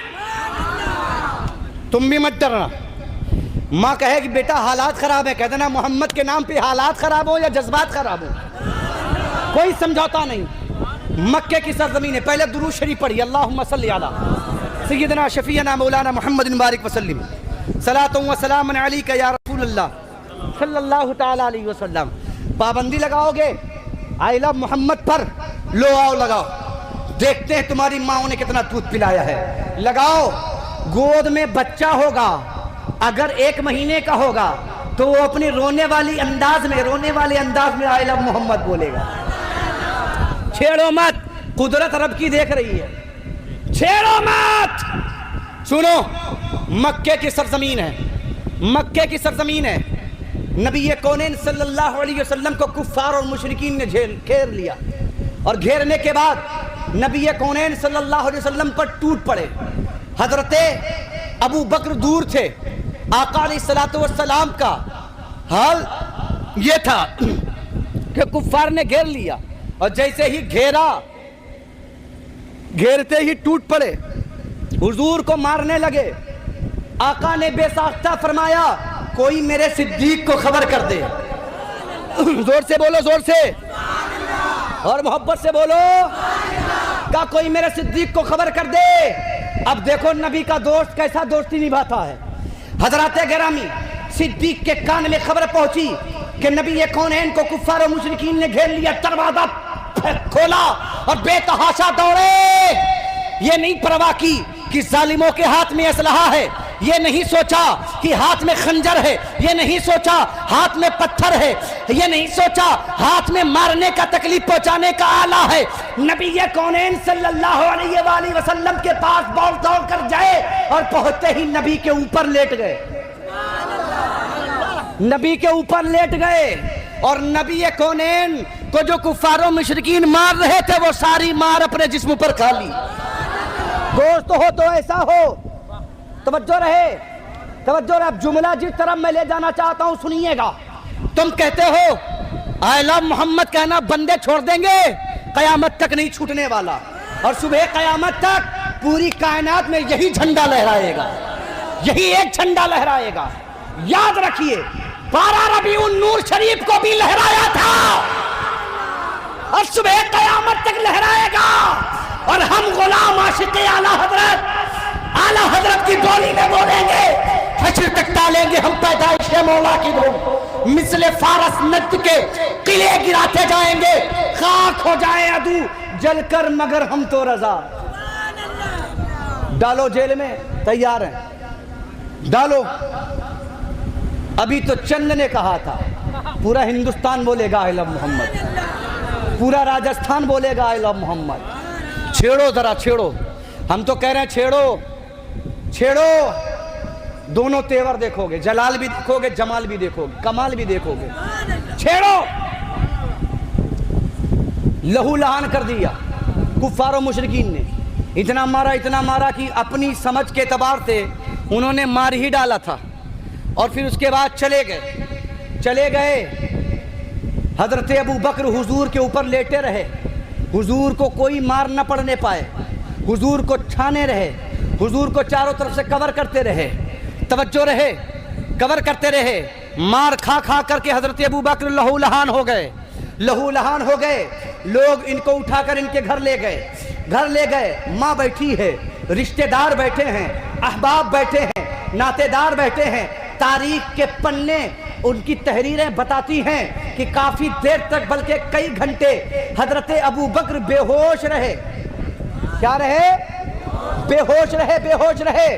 तुम भी मत डरना। माँ कहेगी बेटा हालात खराब है, कह देना मोहम्मद के नाम पे हालात खराब हो या जज्बात खराब हो, कोई समझौता नहीं। मक्के की सरजमीन है, पहले दुरूद शरीफ पढ़ी, अल्लाहुम्मा सल्ली अला सय्यदना शफीअना मौलाना मुहम्मद बारिक वसल्लिम सलातु व सलामुन अलैका या रसूल अल्लाह सल्लल्लाहु तआला अलैहि वसल्लम। पाबंदी लगाओगे आई लव मोहम्मद पर, लो आओ लगाओ, देखते हैं तुम्हारी माँ ने कितना दूध पिलाया है। लगाओ, गोद में बच्चा होगा, अगर 1 महीने का होगा तो वो अपनी रोने वाले अंदाज में आई लव मोहम्मद बोलेगा। छेड़ो मत, कुदरत रब की देख रही है, छेड़ो मत। सुनो, मक्के की सरजमीन है, मक्के की सरजमीन है। नबी कौनैन सल्लल्लाहु अलैहि वसल्लम को कुफ्फार और मुशरिकीन ने घेर लिया और घेरने के बाद नबी कौनैन सल्लल्लाहु अलैहि वसल्लम पर टूट पड़े। हजरते अबू बकर दूर थे। आका अलैहिस्सलातु वस्सलाम का हाल ये था कि कुफ्फार ने घेर लिया और जैसे ही घेरा, घेरते ही टूट पड़े, हुजूर को मारने लगे। आका ने बेसाख्ता फरमाया कोई मेरे सिद्दीक को खबर कर दे। जोर से बोलो, जोर से और मोहब्बत से बोलो, का कोई मेरे सिद्दीक को खबर कर दे। अब देखो नबी का दोस्त कैसा दोस्ती निभाता है। हजरत गिरामी सिद्दीक के कान में खबर पहुंची कि नबी कौनैन को कुफ्फार और मुशरिकीन ने घेर लिया। दरवाजा खोला और बेतहाशा दौड़े। ये नहीं परवाह की कि जालिमों के हाथ में असलहा है, ये नहीं सोचा कि हाथ में खंजर है, ये नहीं सोचा हाथ में पत्थर है, ये नहीं सोचा हाथ में मारने का, तकलीफ पहुंचाने का आला है। नबी कौनैन सल्लल्लाहु अलैहि वसल्लम के पास दौड़ कर जाए और पहुंचते ही नबी के ऊपर लेट गए, नबी के ऊपर लेट गए। और नबी कौनैन को जो कुफ्फारों मुशरिकीन मार रहे थे वो सारी मार अपने जिस्म पर खा ली। दोस्त हो तो ऐसा हो, तवज्जो रहे, तवज्जो रहे। अब जुमला जिस तरफ मैं ले जाना चाहता हूं सुनिएगा। तुम कहते हो आई लव मोहम्मद कहना बंदे छोड़ देंगे, कयामत तक नहीं छूटने वाला, और सुबह कयामत तक पूरी कायनात में यही झंडा लहराएगा, यही एक झंडा लहराएगा। याद रखिए 12 रबीउन नूर शरीफ को भी लहराया था और सुबह कयामत तक लहराएगा। और हम गुलाम आशिक़े आला हजरत की बोली में बोलेंगे, हश्र तक टालेंगे हम पैदाइश मौला की धूम, मिसले फारस नद के किले गिराते जाएंगे, खाक हो जाए अदू जलकर मगर हम तो रजा। डालो जेल में, तैयार हैं, डालो। अभी तो चंद ने कहा था पूरा हिंदुस्तान बोलेगा आई लव मोहम्मद, पूरा राजस्थान बोलेगा आई लव मोहम्मद। छेड़ो जरा, छेड़ो। हम तो कह रहे हैं छेड़ो, छेड़ो। दोनों तेवर देखोगे, जलाल भी देखोगे, जमाल भी देखोगे, कमाल भी देखोगे। छेड़ो। लहू लहान कर दिया कुफ्फार और मुशरिकीन ने, इतना मारा कि अपनी समझ के एतबार से उन्होंने मार ही डाला था। और फिर उसके बाद चले गए। हजरत अबू बकर हुजूर के ऊपर लेटे रहे, हुजूर को कोई मार न पड़ने पाए, हुजूर को छाने रहे, हुजूर को चारों तरफ से कवर करते रहे, तवज्जो रहे, कवर करते रहे। मार खा खा करके हजरत अबू बकर लहूलहान हो गए, लहूलहान हो गए। लोग इनको उठाकर इनके घर ले गए। माँ बैठी है, रिश्तेदार बैठे हैं, अहबाब बैठे हैं, नातेदार बैठे हैं। तारीख के पन्ने उनकी तहरीरें बताती हैं कि काफी देर तक, बल्कि कई घंटे हजरत अबू बकर बेहोश रहे। क्या रहे? बेहोश रहे।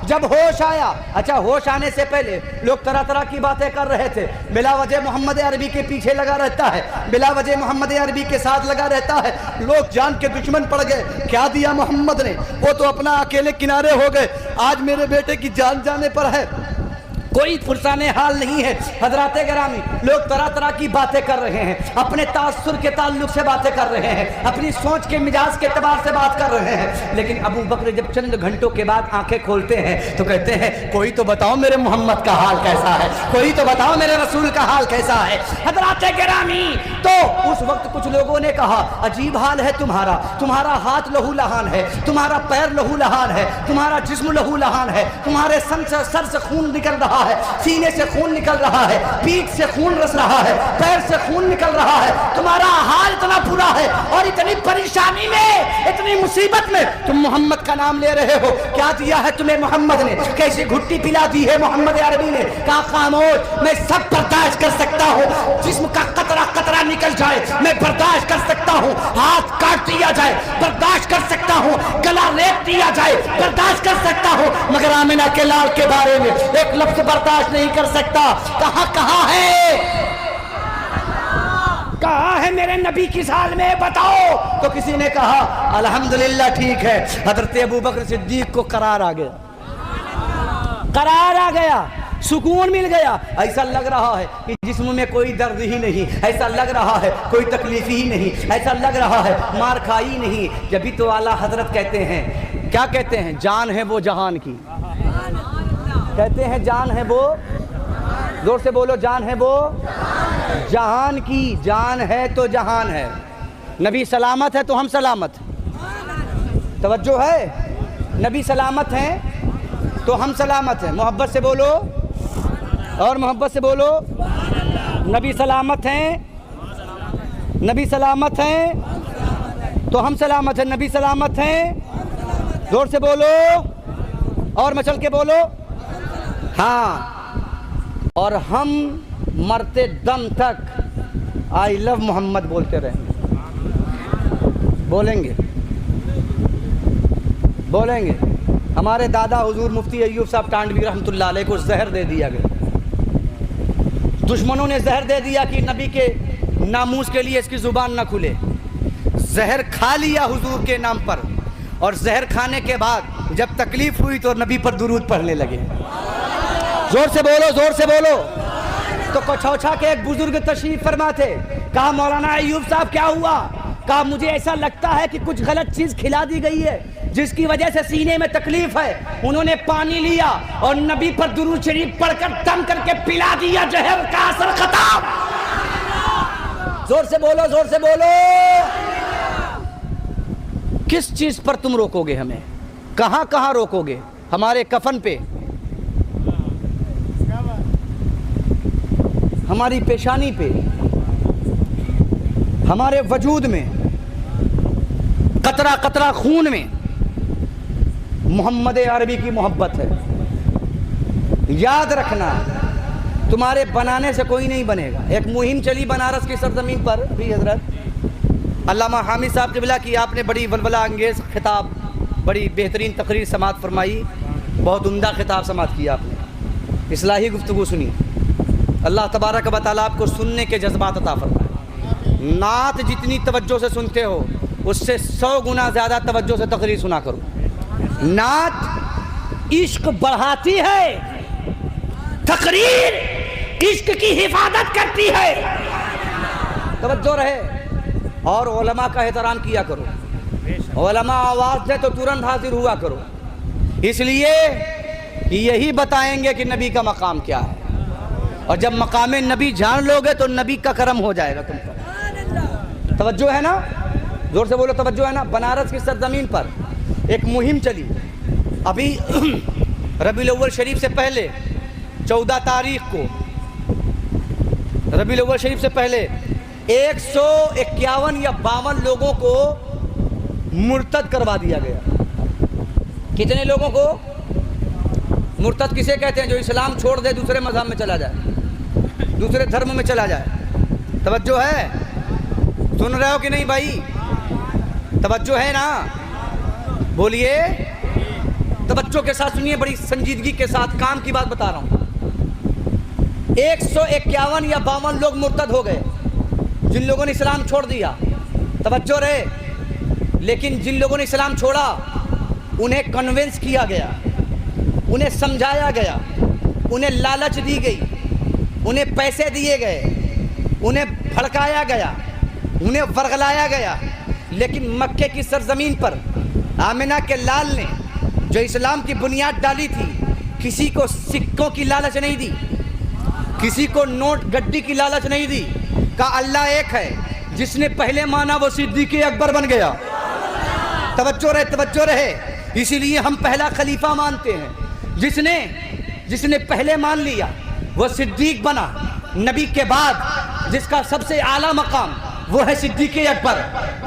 जब होश आया, अच्छा, होश आने से पहले लोग तरह तरह की बातें कर रहे थे। बिला वजह मोहम्मद अरबी के पीछे लगा रहता है, बिला वजह मोहम्मद अरबी के साथ लगा रहता है। लोग जान के दुश्मन पड़ गए। क्या दिया मोहम्मद ने? वो तो अपना अकेले किनारे हो गए। आज मेरे बेटे की जान जाने पर है, कोई फुरसाने हाल नहीं है। हजरात गिरामी, लोग तरह तरह की बातें कर रहे हैं, अपने तासुर के ताल्लुक से बातें कर रहे हैं, अपनी सोच के मिजाज के एतबार से बात कर रहे हैं। लेकिन अबू बकर जब चंद घंटों के बाद आंखें खोलते हैं तो कहते हैं, कोई तो बताओ मेरे मोहम्मद का हाल कैसा है, कोई तो बताओ मेरे रसूल का हाल कैसा है। हजरात गिरामी, तो उस वक्त कुछ लोगों ने कहा, अजीब हाल है तुम्हारा हाथ लहूलहान है, तुम्हारा पैर लहूलहान है, तुम्हारा जिस्म लहूलहान है, तुम्हारे सर से खून निकल रहा है, सीने से खून निकल रहा है, पीठ से खून रस रहा है, पैर से खून निकल रहा है, तुम्हारा हाल इतना बुरा है और इतनी परेशानी में, इतनी मुसीबत में तुम मोहम्मद का नाम ले रहे हो। क्या दिया है तुम्हें मोहम्मद ने? कैसी घुट्टी पिला दी है मोहम्मद अरबी ने? कहा, खामोश, मैं सब बर्दाश्त कर सकता हूँ, जिस्म का कतरा कतरा निकल जाए मैं बर्दाश्त कर सकता हूँ, हाथ काट दिया जाए बर्दाश्त कर सकता हूँ, गला रेत दिया जाए बर्दाश्त कर सकता हूँ, मगर आमिना के लाल के बारे में एक लफ्ज बर्दाश्त नहीं कर सकता। कहाँ है मेरे नबी की साल में, बताओ। तो किसी ने कहा, अल्हम्दुलिल्लाह ठीक है। हजरत अबू बकर सिद्दीक को करार आ गया, सुकून मिल गया। ऐसा लग रहा है कि जिस्म में कोई दर्द ही नहीं, ऐसा लग रहा है कोई तकलीफ ही नहीं, ऐसा लग रहा है मार खाई नहीं। जब भी तो आला हजरत कहते हैं, क्या कहते हैं? जान है वो जहान की, कहते हैं जान है वो, जोर से बोलो, जान है वो जहान की। जान है तो जहान है। नबी सलामत है तो हम सलामत। तवज्जो है? नबी सलामत हैं तो हम सलामत हैं। मोहब्बत से बोलो, और मोहब्बत से बोलो। नबी सलामत हैं, नबी सलामत हैं तो हम सलामत हैं। नबी सलामत हैं, जोर से बोलो और मचल के बोलो। हाँ, और हम मरते दम तक आई लव मोहम्मद बोलते रहेंगे। बोलेंगे। हमारे दादा हुजूर मुफ्ती अय्यूब साहब टांडवी रहमतुल्लाह अलैह को जहर दे दिया गया। दुश्मनों ने जहर दे दिया कि नबी के नामूस के लिए इसकी जुबान ना खुले। जहर खा लिया हुजूर के नाम पर, और जहर खाने के बाद जब तकलीफ हुई तो नबी पर दुरूद पढ़ने लगे। जोर से बोलो, जोर से बोलो। तो कछौछा के एक बुजुर्ग तशरीफ फरमा थे। कहा, मौलाना अय्यूब साहब क्या हुआ? कहा, मुझे ऐसा लगता है कि कुछ गलत चीज खिला दी गई है जिसकी वजह से सीने में तकलीफ है। उन्होंने पानी लिया और नबी पर दुरूद शरीफ पढ़कर दम करके पिला दिया, जहर का असर खत्म। जोर से बोलो, जोर से बोलो। किस चीज पर तुम रोकोगे हमें? कहां कहां रोकोगे? हमारे कफन पे, हमारी पेशानी पे, हमारे वजूद में, कतरा कतरा खून में मोहम्मद अरबी की मोहब्बत है। याद रखना, तुम्हारे बनाने से कोई नहीं बनेगा। एक मुहिम चली बनारस की सरजमीन पर भी, हजरत अल्लामा हामिद साहब क़िबला की आपने बड़ी वलवला अंगेज़ खिताब, बड़ी बेहतरीन तकरीर समात फरमाई, बहुत उम्दा खिताब समात किया आपने, इस्लाही गुफ्तगू सुनी। अल्लाह तबारक व तआला आपको सुनने के जज्बात अता फरमाए। नात जितनी तवज्जो से सुनते हो उससे 100 गुना ज़्यादा तवज्जो से तकरीर सुना करो। नात इश्क बढ़ाती है, तकरीर इश्क की हिफाजत करती है। तवज्जो रहे, और उलमा का एहतराम किया करो। उलमा आवाज़ दे तो तुरंत हाजिर हुआ करो, इसलिए यही बताएंगे कि नबी का मकाम क्या है। और जब मकाम नबी जान लोगे तो नबी का करम हो जाएगा तुम पर। तवज्जो है ना? जोर से बोलो, तवज्जो है ना? बनारस की सरजमीन पर एक मुहिम चली। अभी रबीउल अव्वल शरीफ से पहले 14 तारीख को रबीउल अव्वल शरीफ से पहले 151 या 52 लोगों को मुर्तद करवा दिया गया। कितने लोगों को? मुर्तद किसे कहते हैं? जो इस्लाम छोड़ दे, दूसरे मज़हब में चला जाए, दूसरे धर्म में चला जाए। तवज्जो है? सुन रहे हो कि नहीं भाई? तवज्जो है ना? बोलिए, तवज्जो के साथ सुनिए, बड़ी संजीदगी के साथ काम की बात बता रहा हूँ। 151 या 52 लोग मुर्तद हो गए, जिन लोगों ने इस्लाम छोड़ दिया। तवज्जो रहे। लेकिन जिन लोगों ने इस्लाम छोड़ा, उन्हें कन्विंस किया गया, उन्हें समझाया गया, उन्हें लालच दी गई, उन्हें पैसे दिए गए, उन्हें भड़काया गया, उन्हें वर्गलाया गया। लेकिन मक्के की सरजमीन पर आमिना के लाल ने जो इस्लाम की बुनियाद डाली थी, किसी को सिक्कों की लालच नहीं दी, किसी को नोट गड्डी की लालच नहीं दी। कहा अल्लाह एक है, जिसने पहले माना वो सिद्दीक़ अकबर बन गया। तवज्जो रहे, तवज्जो रहे। इसीलिए हम पहला खलीफा मानते हैं। जिसने पहले मान लिया वो सिद्दीक बना। नबी के बाद जिसका सबसे आला मकाम वो है सिद्दीक़ अकबर।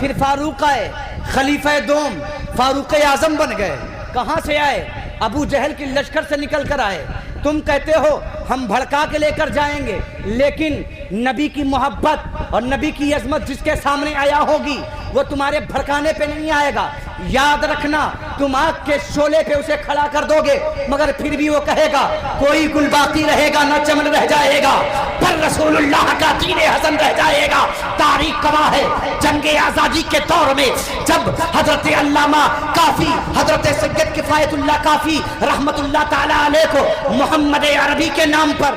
फिर फारूक आए, खलीफा दोम, फारूक आजम बन गए। कहाँ से आए? अबू जहल की लश्कर से निकल कर आए। तुम कहते हो हम भड़का के लेकर जाएंगे, लेकिन नबी की मोहब्बत और नबी की अजमत जिसके सामने आया होगी वो तुम्हारे भड़काने पे नहीं आएगा। याद रखना, तुम आग के शोले पे उसे खड़ा कर दोगे, मगर फिर भी वो कहेगा कोई गुल बाकी रहेगा, न चमन रह जाएगा, पर रसूलुल्लाह का दीन हसन रह जाएगा। तारीख गवाह है, जंगे आजादी के दौर में जब हजरत अल्लामा काफी, हजरत सैयद किफायतुल्लाह काफी रहमतुल्लाह ताला अलैह को मोहम्मद अरबी के नाम पर,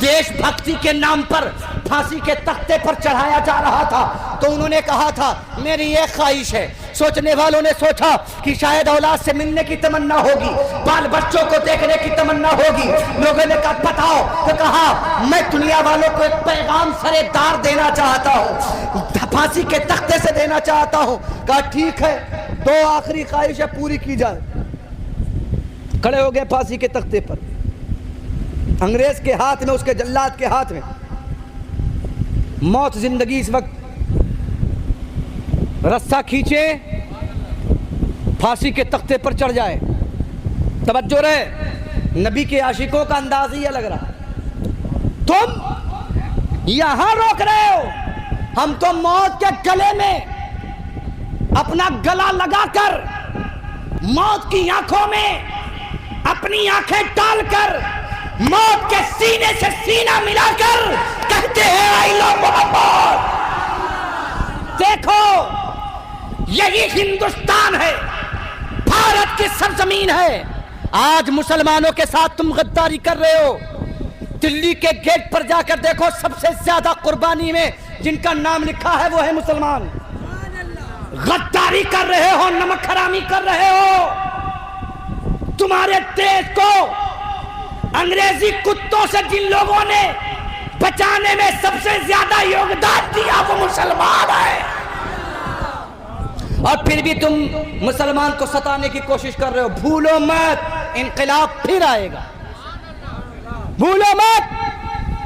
देशभक्ति के नाम पर फांसी के तख्ते पर चढ़ाया जा रहा था, तो उन्होंने कहा था मेरी ये ख्वाहिश है। सोचने वालों ने सोचा कि शायद औलाद से मिलने की तमन्ना होगी, बाल बच्चों को देखने की तमन्ना होगी। लोगों ने कहा बताओ, तो कहा मैं दुनिया वालों को एक पैगाम सरेदार देना चाहता हूँ, फांसी के तख्ते से देना चाहता हूँ। कहा ठीक है, 2 आखिरी ख्वाहिशें पूरी की जाए। खड़े हो गए फांसी के तख्ते पर, अंग्रेज के हाथ में, उसके जल्लाद के हाथ में मौत जिंदगी। इस वक्त रस्सा खींचे, फांसी के तख्ते पर चढ़ जाए। तवज्जो रहे, नबी के आशिकों का अंदाज ही अलग रहा। तुम यहां रोक रहे हो, हम तो मौत के गले में अपना गला लगाकर, मौत की आंखों में अपनी आंखें डालकर, मौत के सीने से सीना मिलाकर कहते हैं आई लव मोहम्मद। देखो, यही हिंदुस्तान है, भारत की सरजमीन है। आज मुसलमानों के साथ तुम गद्दारी कर रहे हो। दिल्ली के गेट पर जाकर देखो, सबसे ज्यादा कुर्बानी में जिनका नाम लिखा है वो है मुसलमान। गद्दारी कर रहे हो, नमक हरामी कर रहे हो। तुम्हारे देश को अंग्रेजी कुत्तों से जिन लोगों ने बचाने में सबसे ज्यादा योगदान दिया वो मुसलमान है, और फिर भी तुम मुसलमान को सताने की कोशिश कर रहे हो। भूलो मत, इनकलाब फिर आएगा। भूलो मत,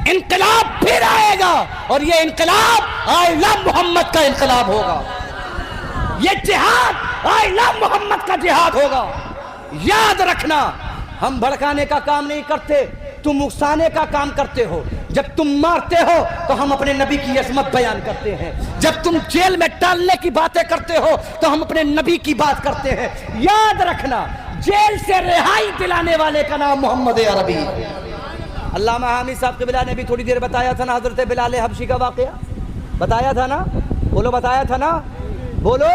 इनकलाब फिर आएगा, और ये इनकलाब आई लव मोहम्मद का इनकलाब होगा। ये जिहाद आई लव मोहम्मद का जिहाद होगा। याद रखना, हम भड़काने का काम नहीं करते, तुम उकसाने का काम करते हो। जब तुम मारते हो तो हम अपने नबी की अजमत बयान करते हैं। जब तुम जेल में डालने की बातें करते हो तो हम अपने नबी की बात करते हैं। याद रखना, जेल से रिहाई दिलाने वाले का नाम मोहम्मद अरबी। अल्लामा हामिद साहब क़िबला ने भी थोड़ी देर बताया था ना, हजरत बिलाल हबशी का वाक़या बताया था ना, बोलो बताया था ना, बोलो।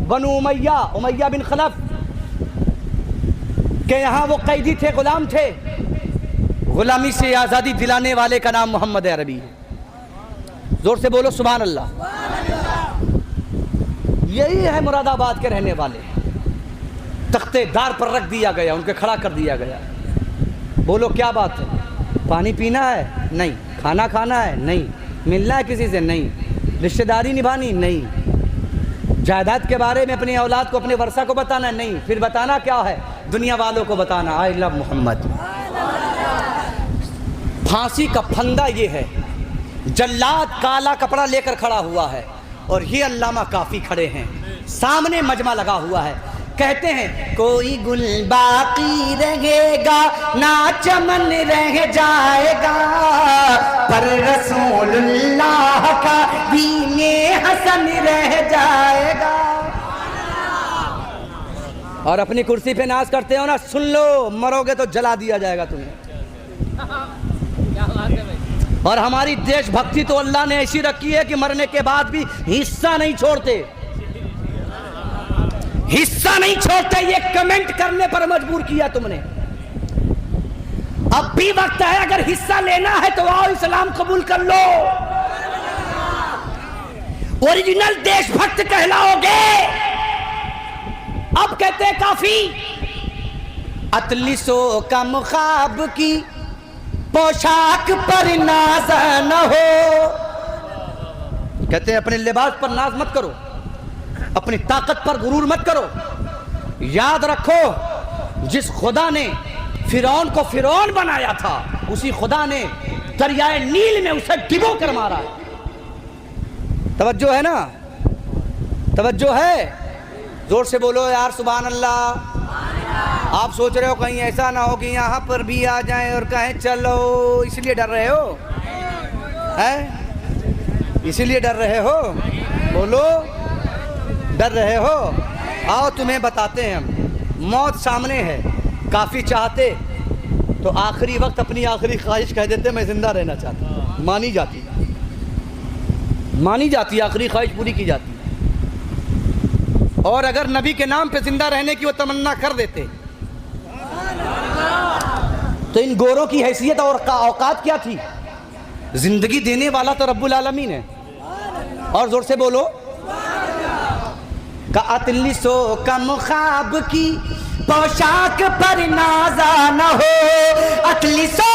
बनु उमैया बिन खलफ के यहाँ वो कैदी थे, गुलाम थे, गुलामी से आज़ादी दिलाने वाले का नाम मोहम्मद अरबी है। जोर से बोलो सुभान अल्लाह। यही है मुरादाबाद के रहने वाले। तख्तेदार पर रख दिया गया, उनके खड़ा कर दिया गया। बोलो क्या बात है? पानी पीना है? नहीं। खाना खाना है? नहीं। मिलना है किसी से? नहीं। रिश्तेदारी निभानी? नहीं। जायदाद के बारे में अपनी औलाद को, अपने वर्षा को बताना? नहीं। फिर बताना क्या है? दुनिया वालों को बताना आई लव मोहम्मद। फांसी का फंदा ये है, जल्लाद काला कपड़ा लेकर खड़ा हुआ है और ये अल्लामा काफ़ी खड़े हैं, सामने मजमा लगा हुआ है। कहते हैं कोई गुल बाकी रहेगा ना चमन रह जाएगा, पर रसूलुल्लाह का दीने हसन रह जाएगा। और अपनी कुर्सी पे नाज करते हो ना, सुन लो, मरोगे तो जला दिया जाएगा तुम्हें। और हमारी देशभक्ति तो अल्लाह ने ऐसी रखी है कि मरने के बाद भी हिस्सा नहीं छोड़ते, हिस्सा नहीं छोड़ते। ये कमेंट करने पर मजबूर किया तुमने। अब भी वक्त है, अगर हिस्सा लेना है तो आओ, इस्लाम कबूल कर लो, ओरिजिनल देशभक्त कहलाओगे। अब कहते हैं काफी, अतलिसो का मुखाब की पोशाक पर नाज न हो। कहते हैं अपने लिबास पर नाज मत करो, अपनी ताकत पर गुरूर मत करो। याद रखो, जिस खुदा ने फिरौन को फिरौन बनाया था, उसी खुदा ने दरियाए नील में उसे डिबो कर मारा। तवज्जो है ना, तवज्जो है, जोर से बोलो यार सुभान अल्लाह। आप सोच रहे हो कहीं ऐसा ना हो कि यहाँ पर भी आ जाएं और कहें चलो, इसलिए डर रहे हो, हैं? इसीलिए डर रहे हो? बोलो, डर रहे हो? आओ तुम्हें बताते हैं हम, मौत सामने है। काफ़ी चाहते तो आखिरी वक्त अपनी आखिरी ख्वाहिश कह देते मैं ज़िंदा रहना चाहता, मानी जाती, मानी जाती, आखिरी ख्वाहिश पूरी की जाती। और अगर नबी के नाम पे जिंदा रहने की वो तमन्ना कर देते तो इन गोरों की हैसियत और औकात क्या थी? जिंदगी देने वाला तो रब्बुल आलमीन है। और जोर से बोलो, का अतलिसो का मुखाब की पोशाक पर नाजा न हो, अतलिसो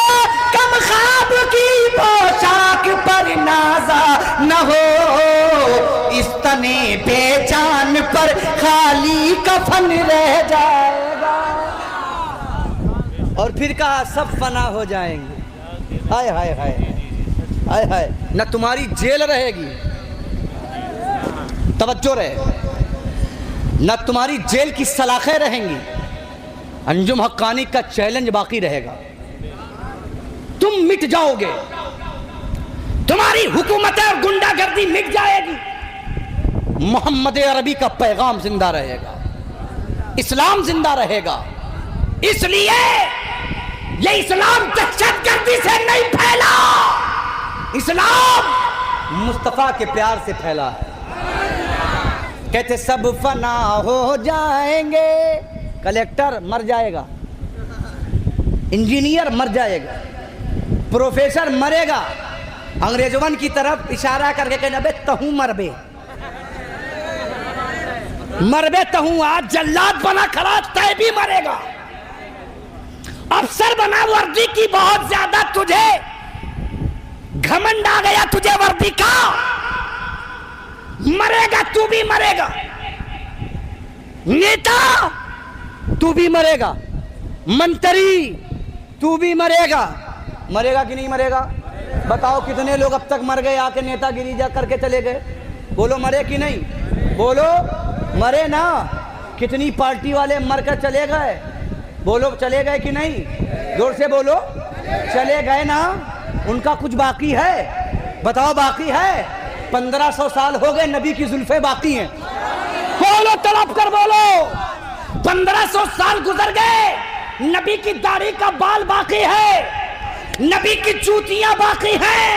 का मुखाब की पोशाक पर नाजा न हो, इस तने बेजान पर खाली कफन रह जाएगा। और फिर कहा सब फना हो जाएंगे। हाय हाय हाय हाय हाय, न तुम्हारी जेल रहेगी, तवज्जो रहे, न तुम्हारी जेल की सलाखें रहेंगी, अंजुम हक्कानी का चैलेंज बाकी रहेगा। तुम मिट जाओगे, तुम्हारी हुकूमत और गुंडागर्दी मिट जाएगी, मोहम्मद अरबी का पैगाम जिंदा रहेगा, इस्लाम जिंदा रहेगा। इसलिए ये इस्लाम दहशतगर्दी से नहीं फैला, इस्लाम मुस्तफा के प्यार से फैला है। कहते सब फना हो जाएंगे, कलेक्टर मर जाएगा, इंजीनियर मर जाएगा, प्रोफेसर मरेगा, अंग्रेजवन की तरफ इशारा करके कहना बे तहू मरबे, मरबे तहू, आज जल्लाद बना खड़ा तय भी मरेगा, अफसर बना वर्दी की बहुत ज्यादा तुझे घमंड आ गया, तुझे वर्दी का, मरेगा तू भी मरेगा, नेता तू भी मरेगा, मंत्री तू भी मरेगा। मरेगा कि नहीं मरेगा? बताओ कितने लोग अब तक मर गए आके नेतागिरी जा करके चले गए? बोलो मरे कि नहीं? बोलो मरे ना। कितनी पार्टी वाले मरकर चले गए? बोलो चले गए कि नहीं? जोर से बोलो, चले गए ना। उनका कुछ बाकी है? बताओ बाकी है? 1500 साल हो गए, नबी की जुल्फे बाकी हैं। बोलो तड़प कर बोलो, 1500 साल गुजर गए, नबी की दाढ़ी का बाल बाकी है, नबी की जूतियां बाकी हैं,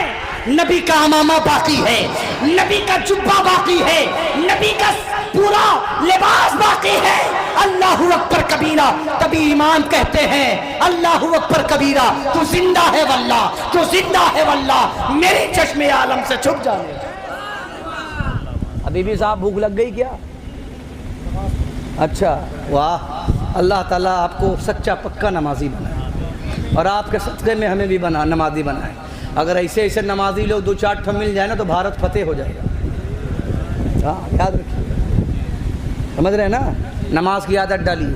नबी का अमामा बाकी है, नबी का जुब्बा बाकी है, नबी का पूरा लिबास बाकी है। अल्लाहु अकबर कबीरा, तभी ईमान कहते हैं अल्लाहु अकबर कबीरा। तू जिंदा है वल्लाह, तू जिंदा है वल्लाह, मेरे चश्मे आलम से छुप जाने। अभी भी साहब भूख लग गई क्या? अच्छा, वाह, अल्लाह ताला आपको सच्चा पक्का नमाजी बनाए और आपके सदक़े में हमें भी बना नमाजी बनाए। अगर ऐसे ऐसे नमाजी लोग 2-4 ठो मिल जाए ना तो भारत फतेह हो जाएगा। हाँ, याद रखिए, समझ रहे हैं ना? नमाज की आदत डाली,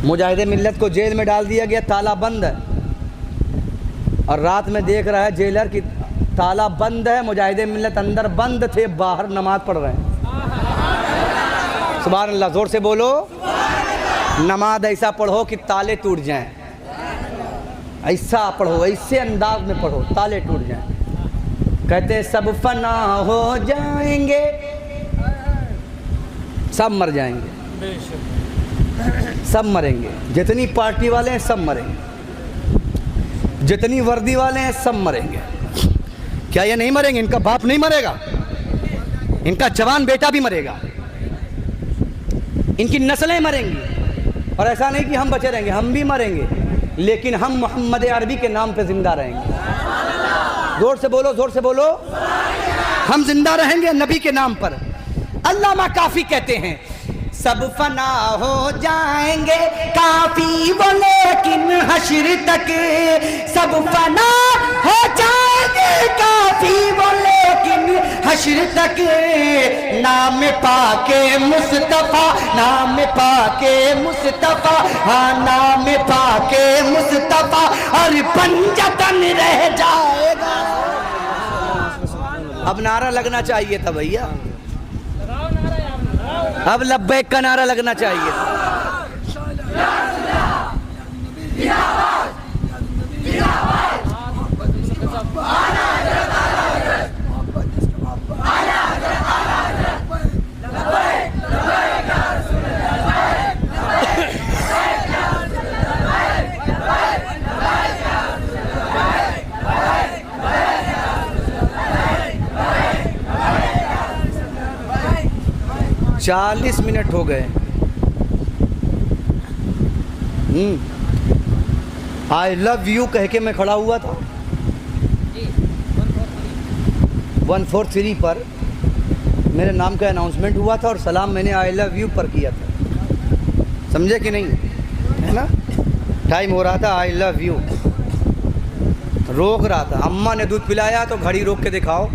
मुजाहिदे मिल्लत को जेल में डाल दिया गया, ताला बंद है। और रात में देख रहा है जेलर की ताला बंद है, मुजाहिदे मिल्लत अंदर बंद थे, बाहर नमाज पढ़ रहे हैं। सुभान अल्लाह, जोर से बोलो। नमाज ऐसा पढ़ो कि ताले टूट जाएं, ऐसा पढ़ो, ऐसे अंदाज में पढ़ो ताले टूट जाएं। कहते सब फना हो जाएंगे, सब मर जाएंगे, सब मरेंगे। जितनी पार्टी वाले हैं सब मरेंगे, जितनी वर्दी वाले हैं सब मरेंगे। क्या ये नहीं मरेंगे? इनका बाप नहीं मरेगा, इनका जवान बेटा भी मरेगा, इनकी नस्लें मरेंगी। और ऐसा नहीं कि हम बचे रहेंगे, हम भी मरेंगे, लेकिन हम मोहम्मद अरबी के नाम पे जिंदा रहेंगे। जोर से बोलो, जोर से बोलो। हम जिंदा रहेंगे नबी के नाम पर। अल्लामा काफी कहते हैं सब फना हो जाएंगे काफी वो लेकिन हश्र तक, सब फना हो जाएंगे काफी वो लेकिन हश्र तक। नाम पाके मुस्तफा, नाम पाके मुस्तफा, हाँ नाम पाके मुस्तफा और पंजतन रह जाएगा। अब नारा लगना चाहिए था भैया, अब लब्बैक का नारा लगना चाहिए। चालीस मिनट हो गए। आई लव यू कह के मैं खड़ा हुआ था 143 पर, मेरे नाम का अनाउंसमेंट हुआ था और सलाम मैंने आई लव यू पर किया था। समझे कि नहीं? है ना? टाइम हो रहा था, आई लव यू रोक रहा था। अम्मा ने दूध पिलाया तो घड़ी रोक के दिखाओ,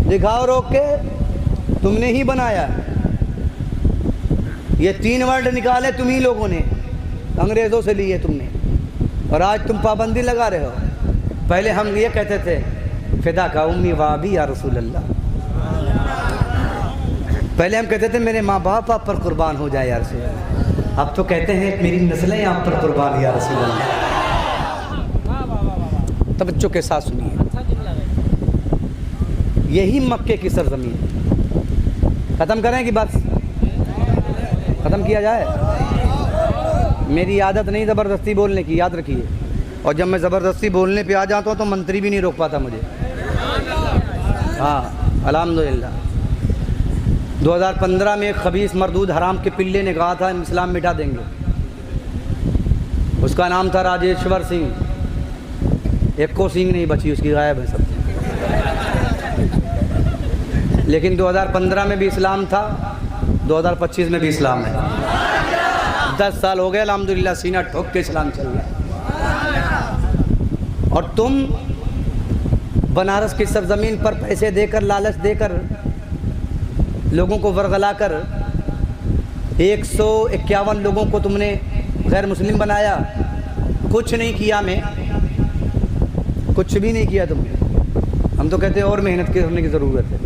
दिखाओ रोक के, तुमने ही बनाया। ये 3 वर्ड निकाले तुम ही लोगों ने, अंग्रेज़ों से लिए तुमने, और आज तुम पाबंदी लगा रहे हो। पहले हम ये कहते थे फिदा का उम्मी वाबी या रसूल अल्लाह, पहले हम कहते थे मेरे माँ बाप आप पर कुर्बान हो जाए या रसूल अल्लाह। अब तो कहते हैं मेरी नस्लें आप पर कुर्बान या रसूल अल्लाह। तवज्जो के साथ सुनिए, यही मक्के की सरजमीन। ख़त्म करें कि बस ख़त्म किया जाए? मेरी आदत नहीं ज़बरदस्ती बोलने की, याद रखिए। और जब मैं ज़बरदस्ती बोलने पे आ जाता हूँ तो मंत्री भी नहीं रोक पाता मुझे। हाँ, अल्हम्दुलिल्लाह। 2015 में एक खबीस मरदूद हराम के पिल्ले ने कहा था हम इस्लाम मिटा देंगे। उसका नाम था राजेश्वर सिंह। एक को सिंह नहीं बची उसकी, गायब है सब। लेकिन 2015 में भी इस्लाम था, 2025 में भी इस्लाम है। 10 साल हो गए अल्हम्दुलिल्लाह, सीना ठोक के इस्लाम चल रहा है। और तुम बनारस की सरजमीन पर पैसे देकर, लालच देकर, लोगों को वरगला कर 151 लोगों को तुमने गैर मुस्लिम बनाया। कुछ नहीं किया, मैं कुछ भी नहीं किया तुमने। हम तो कहते हैं और मेहनत करने की ज़रूरत है,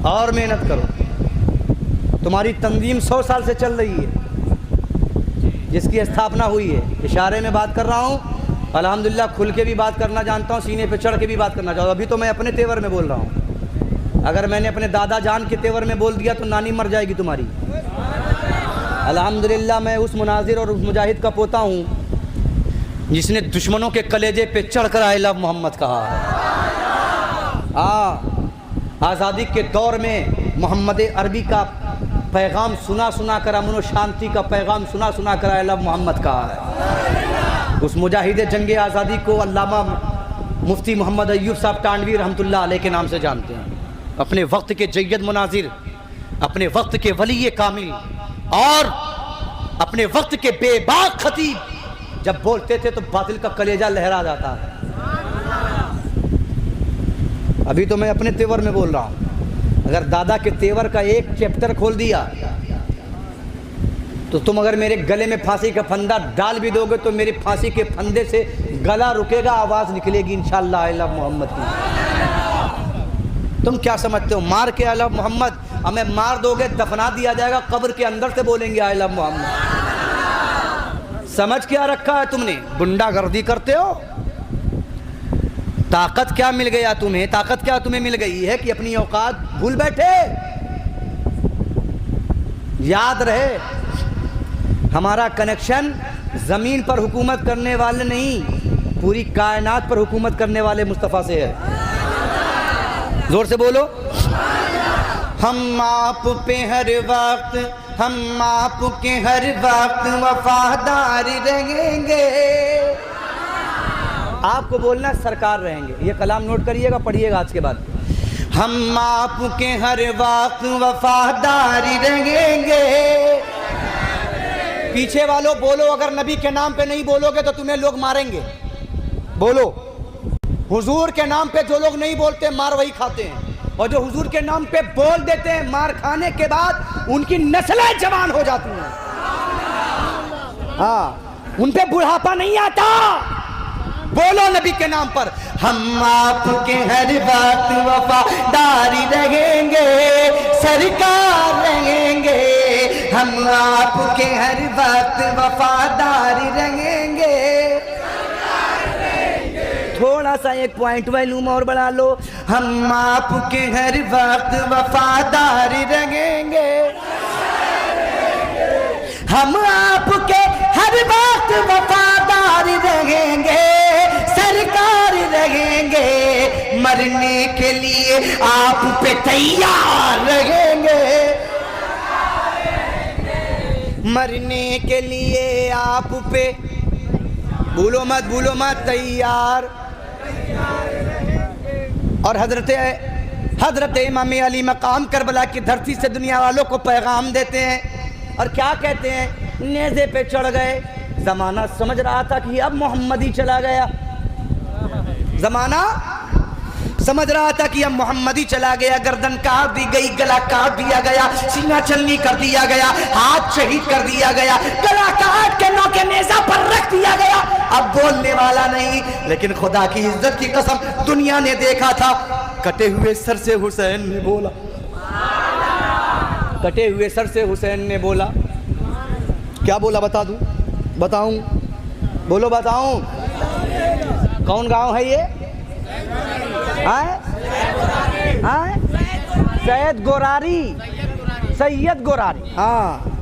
और मेहनत करो। तुम्हारी तंजीम 100 साल से चल रही है, जिसकी स्थापना हुई है। इशारे में बात कर रहा हूँ, अल्हम्दुलिल्लाह खुल के भी बात करना जानता हूँ, सीने पे चढ़ के भी बात करना चाहता हूँ। अभी तो मैं अपने तेवर में बोल रहा हूँ। अगर मैंने अपने दादा जान के तेवर में बोल दिया तो नानी मर जाएगी तुम्हारी। अल्हम्दुलिल्लाह मैं उस मुनाजिर और उस मुजाहिद का पोता हूँ जिसने दुश्मनों के कलेजे पे चढ़कर आई लव मोहम्मद कहा। हाँ, आज़ादी के दौर में मोहम्मद अरबी का पैगाम सुना सुना कर, अमन व शांति का पैगाम सुना सुना कर आई लव मोहम्मद कहा है। उस मुजाहिद जंग आज़ादी को अल्लामा मुफ्ती मोहम्मद अय्यूब साहब टांडवी रहमतुल्लाह अलैह के नाम से जानते हैं। अपने वक्त के जय्यद मुनाजिर, अपने वक्त के वली कामिल और अपने वक्त के बेबाक खतीब जब बोलते थे तो बातिल का कलेजा लहरा जाता है। अभी तो मैं अपने तेवर में बोल रहा हूँ। अगर दादा के तेवर का एक चैप्टर खोल दिया तो तुम अगर मेरे गले में फांसी का फंदा डाल भी दोगे तो मेरी फांसी के फंदे से गला रुकेगा, आवाज़ निकलेगी इंशाअल्लाह अला मोहम्मद की। तुम क्या समझते हो मार के अला मोहम्मद? हमें मार दोगे, दफना दिया जाएगा, कब्र के अंदर से बोलेंगे अला मोहम्मद। समझ क्या रखा है तुमने? गुंडागर्दी करते हो। ताकत क्या मिल गया तुम्हें? ताकत क्या तुम्हें मिल गई है कि अपनी औकात भूल बैठे? याद रहे, हमारा कनेक्शन जमीन पर हुकूमत करने वाले नहीं, पूरी कायनात पर हुकूमत करने वाले मुस्तफ़ा से है। जोर से बोलो। हम आप पे हर वक्त, हम आपके हर वक्त वफादार रहेंगे। आपको बोलना सरकार रहेंगे। ये कलाम नोट करिएगा, पढ़िएगा आज के बाद। हम आपके हर वक्त वफादार रहेंगे। पीछे वालों बोलो, अगर नबी के नाम पे नहीं बोलोगे तो तुम्हें लोग मारेंगे। बोलो। हुजूर के नाम पे जो लोग नहीं बोलते मार वही खाते हैं, और जो हुजूर के नाम पे बोल देते हैं मार खाने के बाद उनकी नस्लें जवान हो जाती हैं। हाँ, उन पे बुढ़ापा नहीं आता। बोलो नबी के नाम पर, हम आपके हर वक्त वफादारी रहेंगे, सरकार रहेंगे। हम आपके हर वक्त वफादारी रहेंगे। थोड़ा सा एक पॉइंट वॉल्यूम और बढ़ा लो। हम आपके हर वक्त वफादारी रहेंगे। हम आपके हर वक्त वफादारी रहेंगे, सरकार रहेंगे। मरने के लिए आप पे तैयार रहेंगे। मरने के लिए आप पे, भूलो मत तैयार। और हजरत इमाम अली मकाम करबला की धरती से दुनिया वालों को पैगाम देते हैं। और क्या कहते हैं? नेज़े पे चढ़ गए। ज़माना समझ रहा था कि अब मोहम्मद ही चला गया। ज़माना समझ रहा था कि अब मोहम्मद ही चला गया। गर्दन काट दी गई, गला काट दिया गया, सीना चलनी कर दिया गया, हाथ शहीद कर दिया गया, गला काट के नौके नेज़ा पर रख दिया गया। अब बोलने वाला नहीं। लेकिन खुदा की इज्जत की कसम, दुनिया ने देखा था। कटे हुए सर से हुसैन ने बोला, कटे हुए सर से हुसैन ने बोला। क्या बोला? बता दूं? बताऊं? बोलो बताऊं? कौन गांव है ये? सैयद गोरारी। हाँ,